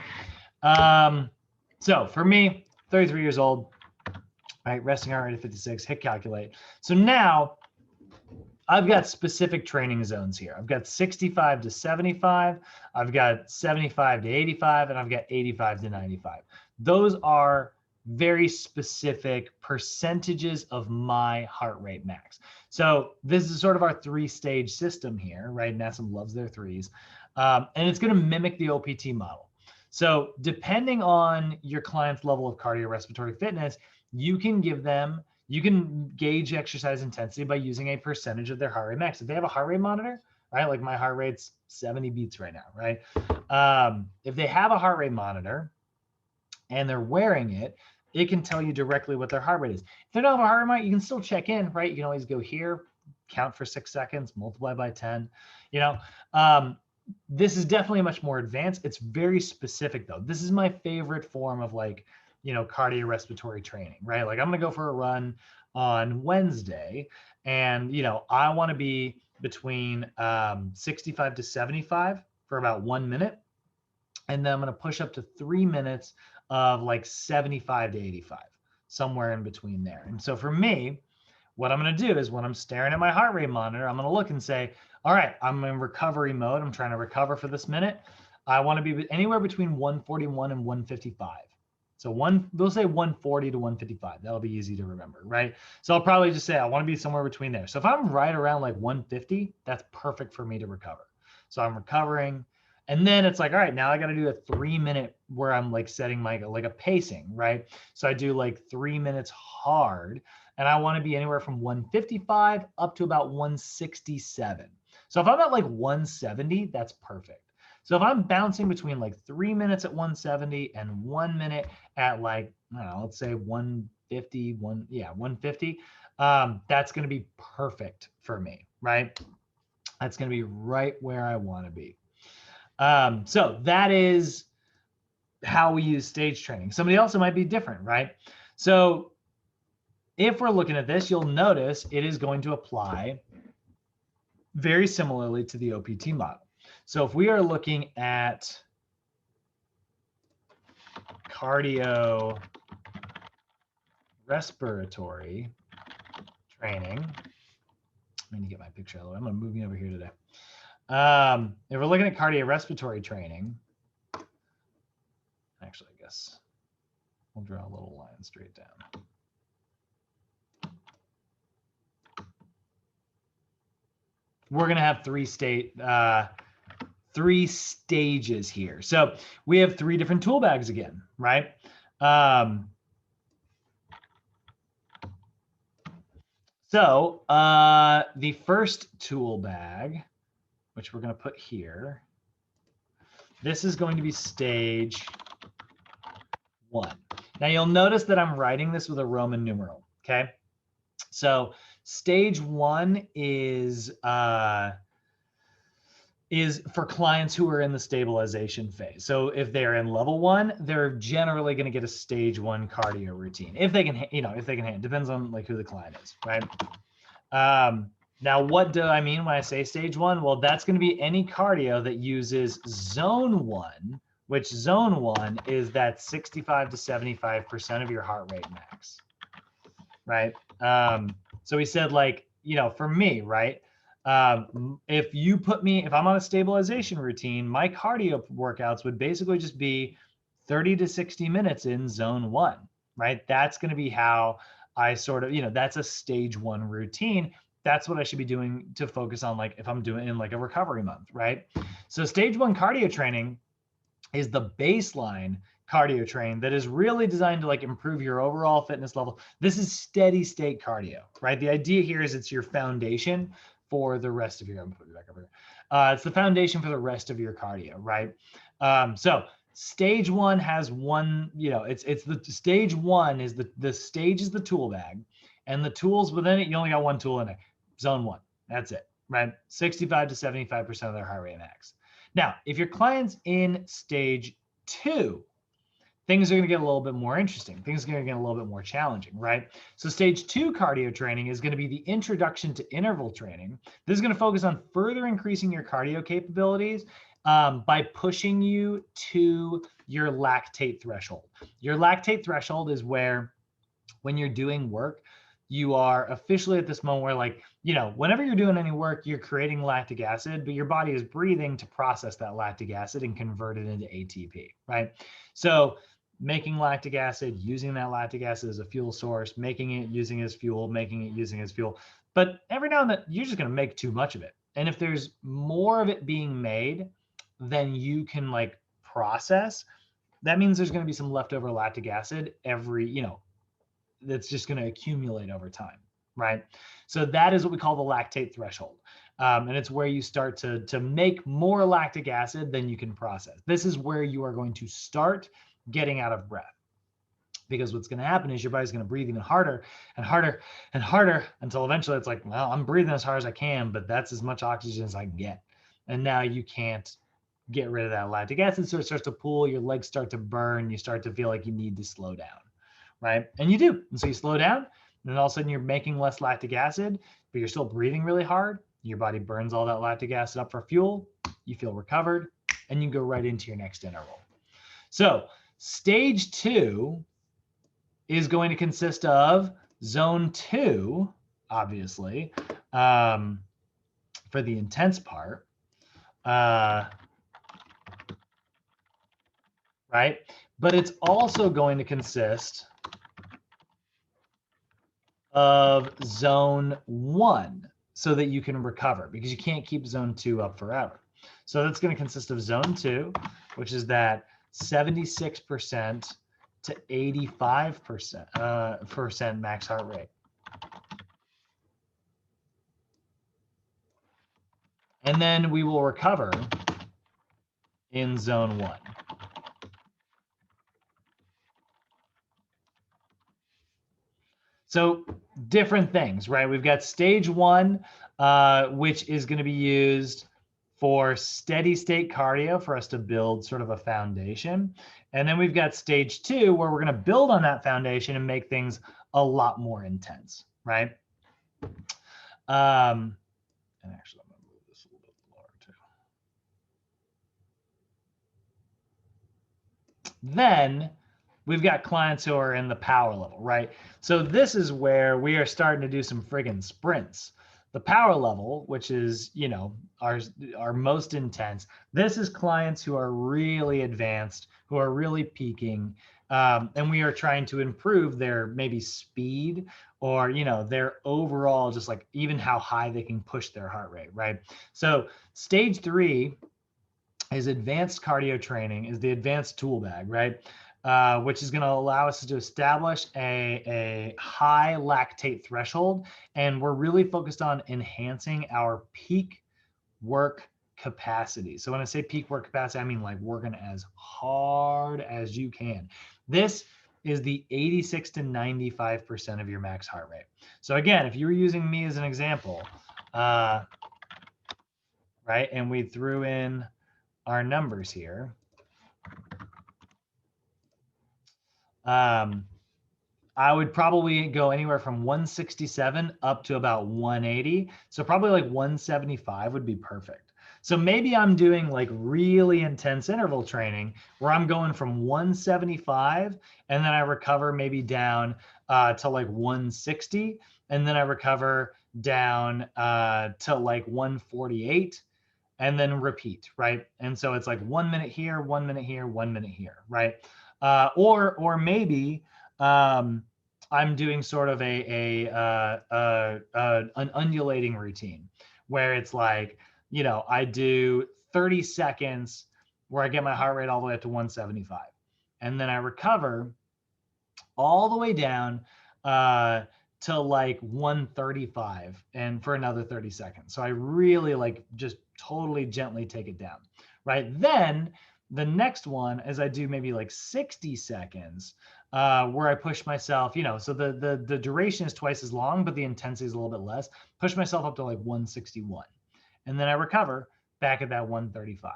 So for me, 33 years old, right? Resting heart rate of 56, hit calculate. So now I've got specific training zones here. I've got 65 to 75, I've got 75 to 85, and I've got 85 to 95. Those are very specific percentages of my heart rate max. So this is sort of our 3-stage system here, right? NASM loves their 3s. And it's going to mimic the OPT model. So depending on your client's level of cardiorespiratory fitness, you can gauge exercise intensity by using a percentage of their heart rate max. If they have a heart rate monitor, right? Like my heart rate's 70 beats right now, right? If they have a heart rate monitor and they're wearing it, it can tell you directly what their heart rate is. If they don't have a heart rate monitor, you can still check in, right? You can always go here, count for 6 seconds, multiply by 10, this is definitely much more advanced. It's very specific though. This is my favorite form of like, cardiorespiratory training, right? Like I'm going to go for a run on Wednesday and, I want to be between 65 to 75 for about 1 minute. And then I'm going to push up to 3 minutes of like 75 to 85, somewhere in between there. And so for me, what I'm going to do is when I'm staring at my heart rate monitor, I'm going to look and say, all right, I'm in recovery mode. I'm trying to recover for this minute. I want to be anywhere between 141 and 155. So we'll say 140 to 155. That'll be easy to remember, right? So I'll probably just say I want to be somewhere between there. So if I'm right around like 150, that's perfect for me to recover. So I'm recovering. And then it's like, all right, now I got to do a 3-minute where I'm like setting my, like a pacing, right? So I do like 3 minutes hard, and I want to be anywhere from 155 up to about 167. So if I'm at like 170, that's perfect. So if I'm bouncing between like 3 minutes at 170 and 1 minute at like, I don't know, let's say 150, 150, that's going to be perfect for me, right? That's going to be right where I want to be. So that is how we use stage training. Somebody else, it might be different, right? So if we're looking at this, you'll notice it is going to apply very similarly to the OPT model. So if we are looking at cardiorespiratory training, I need to get my picture out of the way. I'm going to move me over here today. If we're looking at cardiorespiratory training, actually, I guess we'll draw a little line straight down. We're going to have three stages here. So we have 3 different tool bags again, right? So the first tool bag, which we're going to put here, this is going to be stage 1. Now you'll notice that I'm writing this with a Roman numeral, okay? So stage 1 is for clients who are in the stabilization phase. So if they're in level 1, they're generally going to get a stage 1 cardio routine. If they can, if they can handle, depends on like who the client is, right? Now, what do I mean when I say stage 1? Well, that's going to be any cardio that uses zone 1, which zone 1 is that 65 to 75% of your heart rate max, right? So we said like, for me, right? If I'm on a stabilization routine, my cardio workouts would basically just be 30 to 60 minutes in zone 1, right? That's going to be how I sort of, that's a stage 1 routine. That's what I should be doing to focus on, like if I'm doing in like a recovery month, right? So stage 1 cardio training is the baseline cardio train that is really designed to like improve your overall fitness level. This is steady state cardio, right? The idea here is it's your foundation for the rest of your, I'm gonna put it back over here. It's the foundation for the rest of your cardio, right? So stage 1 has one, it's the stage 1 is the stage is the tool bag, and the tools within it, you only got one tool in it, zone 1. That's it, right? 65 to 75% of their heart rate max. Now, if your client's in stage 2, things are going to get a little bit more interesting. Things are going to get a little bit more challenging, right? So stage 2 cardio training is going to be the introduction to interval training. This is going to focus on further increasing your cardio capabilities by pushing you to your lactate threshold. Your lactate threshold is where, when you're doing work, you are officially at this moment where, like, whenever you're doing any work, you're creating lactic acid, but your body is breathing to process that lactic acid and convert it into ATP, right? So making lactic acid, using that lactic acid as a fuel source, making it, using it as fuel, making it, using it as fuel. But every now and then, you're just going to make too much of it. And if there's more of it being made than you can like process, that means there's going to be some leftover lactic acid that's just going to accumulate over time, right? So that is what we call the lactate threshold. And it's where you start to make more lactic acid than you can process. This is where you are going to start getting out of breath, because what's going to happen is your body's going to breathe even harder and harder and harder until eventually it's like, well, I'm breathing as hard as I can, but that's as much oxygen as I can get. And now you can't get rid of that lactic acid. So it starts to pool, your legs start to burn, you start to feel like you need to slow down, right? And you do. And so you slow down, and then all of a sudden you're making less lactic acid, but you're still breathing really hard. Your body burns all that lactic acid up for fuel. You feel recovered, and you go right into your next interval. So stage 2 is going to consist of zone 2 obviously, for the intense part. Right? But it's also going to consist of zone 1 so that you can recover, because you can't keep zone 2 up forever. So that's going to consist of zone 2, which is that 76% to 85% max heart rate. And then we will recover in zone 1. So different things, right? We've got stage 1, which is going to be used for steady state cardio for us to build sort of a foundation. And then we've got stage 2, where we're going to build on that foundation and make things a lot more intense, right? And actually, I'm going to move this a little bit lower too. Then we've got clients who are in the power level, right? So this is where we are starting to do some friggin' sprints. The power level, which is, you know, our most intense, this is clients who are really advanced, who are really peaking, and we are trying to improve their maybe speed or, you know, their overall, just like even how high they can push their heart rate, right? So stage 3 is advanced cardio training, is the advanced tool bag, right? Which is going to allow us to establish a high lactate threshold. And we're really focused on enhancing our peak work capacity. So when I say peak work capacity, I mean like working as hard as you can. This is the 86 to 95% of your max heart rate. So again, if you were using me as an example, right, and we threw in our numbers here, I would probably go anywhere from 167 up to about 180. So probably like 175 would be perfect. So maybe I'm doing like really intense interval training where I'm going from 175 and then I recover maybe down to like 160, and then I recover down to like 148, and then repeat, right? And so it's like 1 minute here, 1 minute here, 1 minute here, right? Or maybe I'm doing sort of an undulating routine where it's like, you know, I do 30 seconds where I get my heart rate all the way up to 175, and then I recover all the way down to like 135 and for another 30 seconds. So I really like just totally gently take it down, right? Then the next one is I do maybe like 60 seconds where I push myself, you know, so the duration is twice as long, but the intensity is a little bit less. Push myself up to like 161. And then I recover back at that 135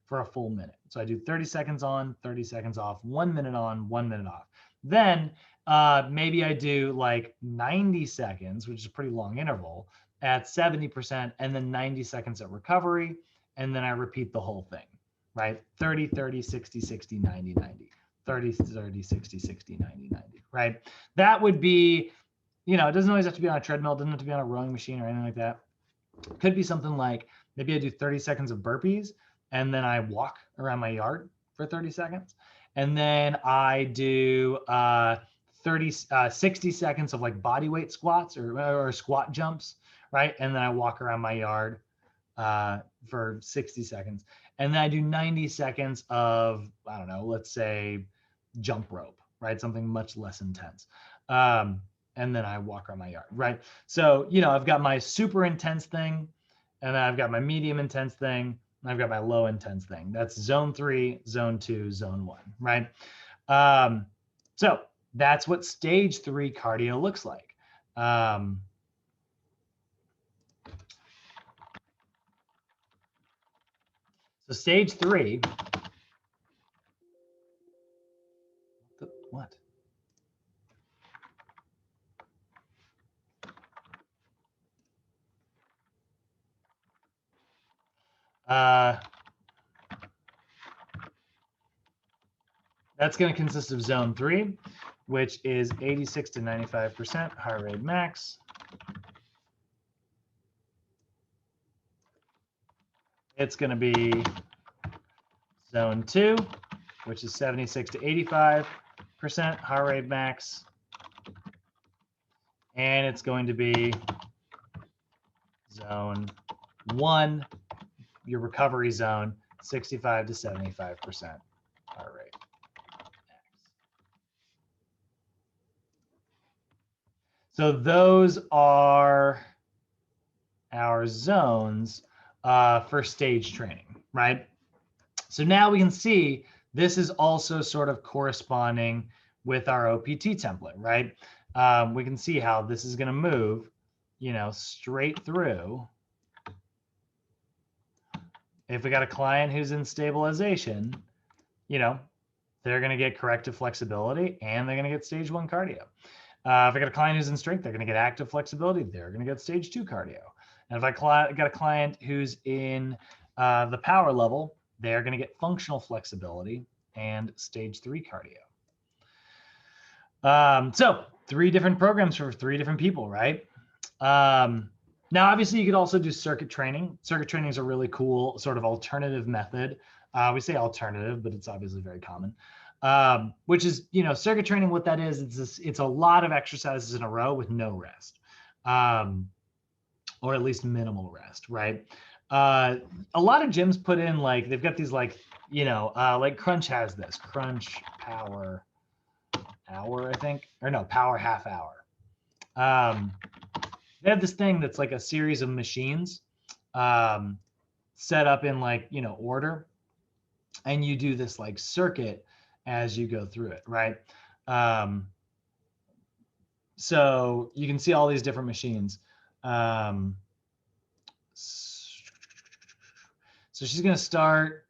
for a full minute. So I do 30 seconds on, 30 seconds off, 1 minute on, 1 minute off. Then maybe I do like 90 seconds, which is a pretty long interval, at 70%, and then 90 seconds at recovery. And then I repeat the whole thing, right? 30, 30, 60, 60, 90, 90. 30, 30, 60, 60, 90, 90, right? That would be, you know, it doesn't always have to be on a treadmill. It doesn't have to be on a rowing machine or anything like that. It could be something like maybe I do 30 seconds of burpees and then I walk around my yard for 30 seconds. And then I do 60 seconds of like body weight squats or squat jumps, right? And then I walk around my yard for 60 seconds. And then I do 90 seconds of, I don't know, let's say jump rope, right? Something much less intense. And then I walk around my yard, right? So, you know, I've got my super intense thing, and then I've got my medium intense thing, and I've got my low intense thing. That's zone 3, zone 2, zone 1, right? So that's what stage 3 cardio looks like. So stage 3, what? That's going to consist of zone 3, which is 86 to 95% heart rate max. it's going to be zone 2, which is 76 to 85% heart rate max. And it's going to be zone 1, your recovery zone, 65 to 75% heart rate max. So those are our zones for stage training, right? So now we can see this is also sort of corresponding with our OPT template, right? We can see how this is going to move, you know, straight through. If we got a client who's in stabilization, you know, they're going to get corrective flexibility and they're going to get stage 1 cardio. If I got a client who's in strength, they're going to get active flexibility. They're going to get stage 2 cardio. And if I got a client who's in the power level, they're going to get functional flexibility and stage 3 cardio. So 3 different programs for 3 different people, right? Now, obviously, you could also do circuit training. Circuit training is a really cool sort of alternative method. We say alternative, but it's obviously very common. Which is, you know, circuit training, what that is, it's a lot of exercises in a row with no rest, or at least minimal rest, right? A lot of gyms put in, like, they've got these, like, you know, like Crunch has this, Crunch Power Hour, I think, or no, Power Half Hour. They have this thing that's like a series of machines set up in, like, you know, order, and you do this like circuit as you go through it, right? So you can see all these different machines. So she's going to start,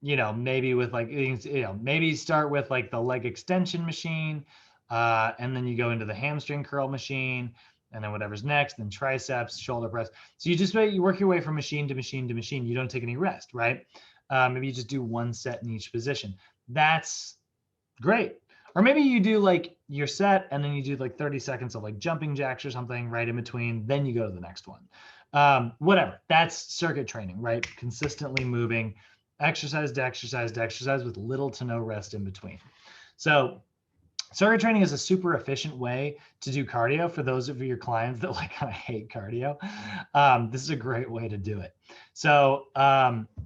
you know, maybe with like, you know, maybe start with like the leg extension machine, and then you go into the hamstring curl machine, and then whatever's next, then triceps, shoulder press. So you work your way from machine to machine to machine. You don't take any rest, right? Maybe you just do 1 set in each position. That's great. Or maybe you do like your set and then you do like 30 seconds of like jumping jacks or something right in between. Then you go to the next one. Whatever. That's circuit training, right? Consistently moving, exercise to exercise to exercise with little to no rest in between. So circuit training is a super efficient way to do cardio for those of your clients that like kind of hate cardio. This is a great way to do it. So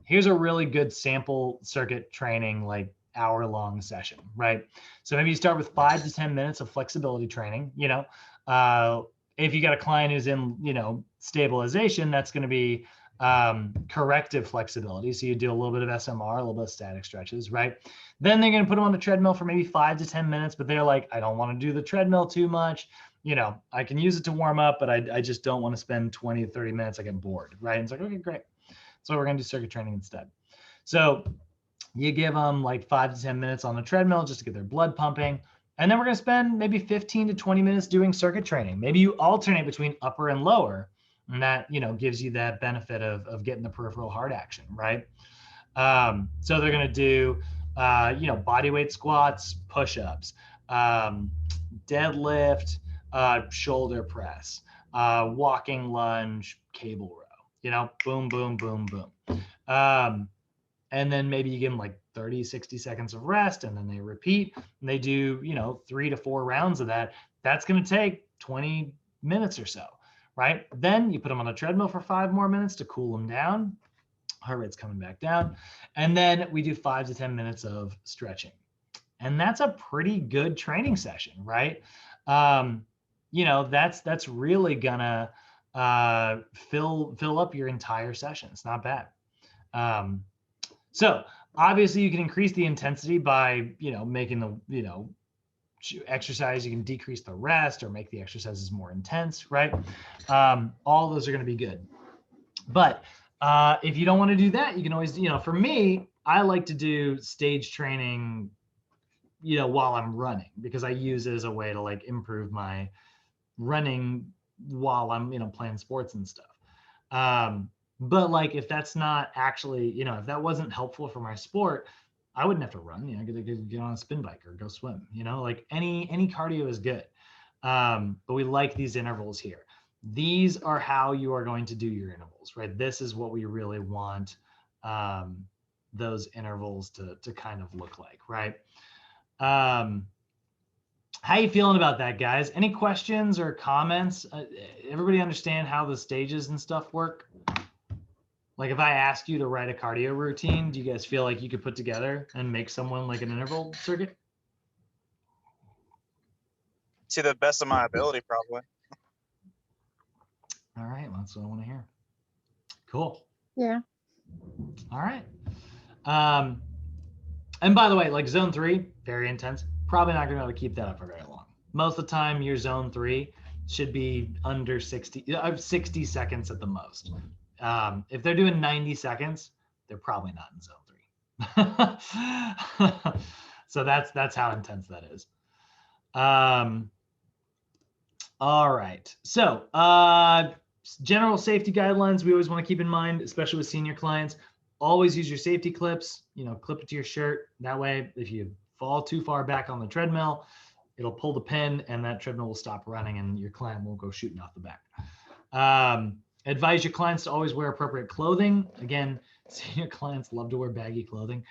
here's a really good sample circuit training, like hour-long session, right? So maybe you start with 5 to 10 minutes of flexibility training. You know, if you got a client who's in, you know, stabilization, that's going to be corrective flexibility. So you do a little bit of SMR, a little bit of static stretches, right? Then they're going to put them on the treadmill for maybe 5 to 10 minutes, but they're like, I don't want to do the treadmill too much. You know, I can use it to warm up, but I just don't want to spend 20 to 30 minutes. I get bored, right? And it's like, okay, great. So we're going to do circuit training instead. So you give them like 5 to 10 minutes on the treadmill just to get their blood pumping. And then we're going to spend maybe 15 to 20 minutes doing circuit training. Maybe you alternate between upper and lower. And that, you know, gives you that benefit of getting the peripheral heart action, right? So they're going to do, you know, body weight squats, push-ups, deadlift, shoulder press, walking lunge, cable row, you know, boom, boom, boom, boom. And then maybe you give them like 30, 60 seconds of rest, and then they repeat, and they do, you know, 3 to 4 rounds of that. That's going to take 20 minutes or so. Right? Then you put them on a treadmill for 5 more minutes to cool them down. Heart rate's coming back down. And then we do 5 to 10 minutes of stretching. And that's a pretty good training session, right? You know, that's really gonna fill up your entire session. It's not bad. So obviously you can increase the intensity by, you know, making the, you know, exercise, you can decrease the rest or make the exercises more intense, right? All those are going to be good. But if you don't want to do that, you can always, you know, for me, I like to do stage training, you know, while I'm running, because I use it as a way to like improve my running while I'm, you know, playing sports and stuff. But like, if that's not actually, you know, if that wasn't helpful for my sport, I wouldn't have to run, you know, get on a spin bike or go swim, you know, like any cardio is good. But we like these intervals here. these are how you are going to do your intervals, right? This is what we really want those intervals to kind of look like, right? How you feeling about that, guys? Any questions or comments? Everybody understand how the stages and stuff work? Like if I asked you to write a cardio routine, do you guys feel like you could put together and make someone like an interval circuit? To the best of my ability, probably. All right, well, that's what I want to hear. Cool. Yeah. All right. And by the way, like zone 3, very intense. Probably not going to be able to keep that up for very long. Most of the time, your zone 3 should be under 60 seconds at the most. If they're doing 90 seconds, they're probably not in zone 3. So that's how intense that is. All right. So general safety guidelines we always want to keep in mind, especially with senior clients. Always use your safety clips, clip it to your shirt. That way, if you fall too far back on the treadmill, it'll pull the pin and that treadmill will stop running and your client won't go shooting off the back. Advise your clients to always wear appropriate clothing. Again, senior clients love to wear baggy clothing.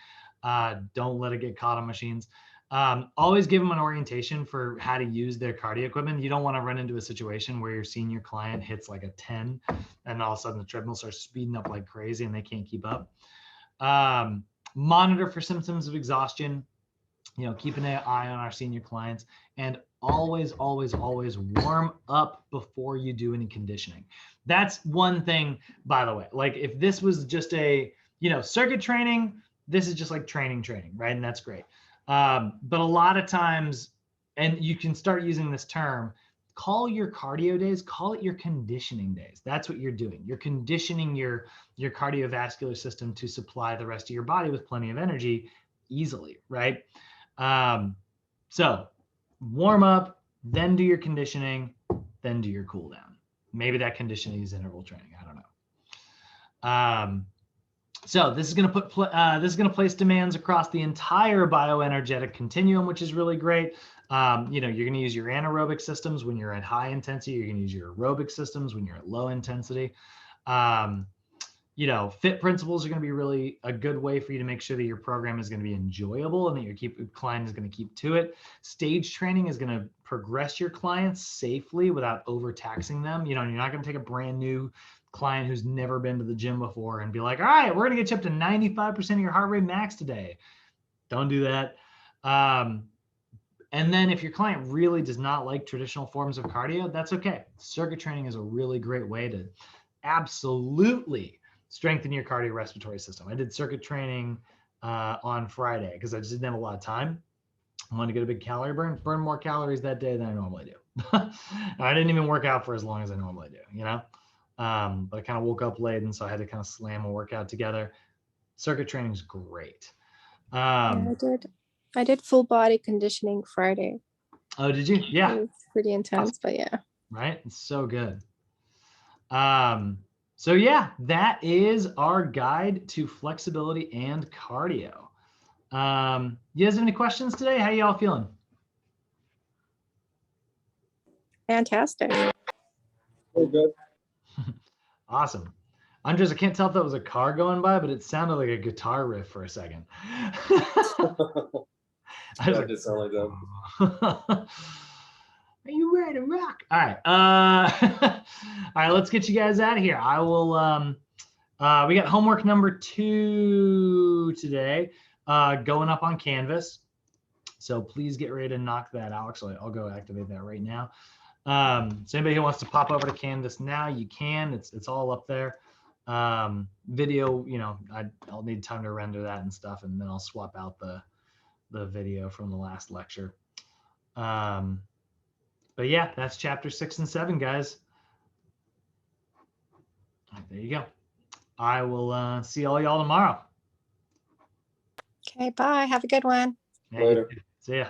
Don't let it get caught on machines. Always give them an orientation for how to use their cardio equipment. You don't want to run into a situation where your senior client hits like a 10 and all of a sudden the treadmill starts speeding up like crazy and they can't keep up. Monitor for symptoms of exhaustion. Keep an eye on our senior clients, and always warm up before you do any conditioning. That's one thing, by the way. Like if this was just a, circuit training, this is just like training, right? And that's great. But a lot of times, and you can start using this term, call your cardio days, call it your conditioning days. That's what you're doing. You're conditioning your cardiovascular system to supply the rest of your body with plenty of energy easily, right? So warm up, then do your conditioning, then do your cool down. Maybe that conditioning is interval training. I don't know. So this is going to place demands across the entire bioenergetic continuum, which is really great. You're going to use your anaerobic systems when you're at high intensity. You're going to use your aerobic systems when you're at low intensity. Fit principles are going to be really a good way for you to make sure that your program is going to be enjoyable and that your client is going to keep to it. Stage training is going to progress your clients safely without overtaxing them. You're not going to take a brand new client who's never been to the gym before and be like, all right, we're going to get you up to 95% of your heart rate max today. Don't do that. And then if your client really does not like traditional forms of cardio, that's okay. Circuit training is a really great way to absolutely strengthen your cardiorespiratory system. I did circuit training on Friday because I just didn't have a lot of time. I wanted to get a big calorie burn more calories that day than I normally do. I didn't even work out for as long as I normally do, but I kind of woke up late and so I had to kind of slam a workout together. Circuit training is great. I did full body conditioning Friday. Oh, did you? Yeah. It was pretty intense, but yeah. Right? It's so good. So yeah, that is our guide to flexibility and cardio. You guys have any questions today? How y'all feeling? Fantastic. Oh, good. Awesome. Andres, I can't tell if that was a car going by, but it sounded like a guitar riff for a second. That did sound like that. Are you ready to rock? All right. All right, let's get you guys out of here. I will, we got homework number 2 today, going up on Canvas. So please get ready to knock that out. So I'll go activate that right now. So anybody who wants to pop over to Canvas now, you can. It's all up there. Video, I'll need time to render that and stuff, and then I'll swap out the video from the last lecture. But yeah, that's chapter 6 and 7, guys. All right, there you go. I will see all y'all tomorrow. Okay, bye. Have a good one. Yeah, later. See ya.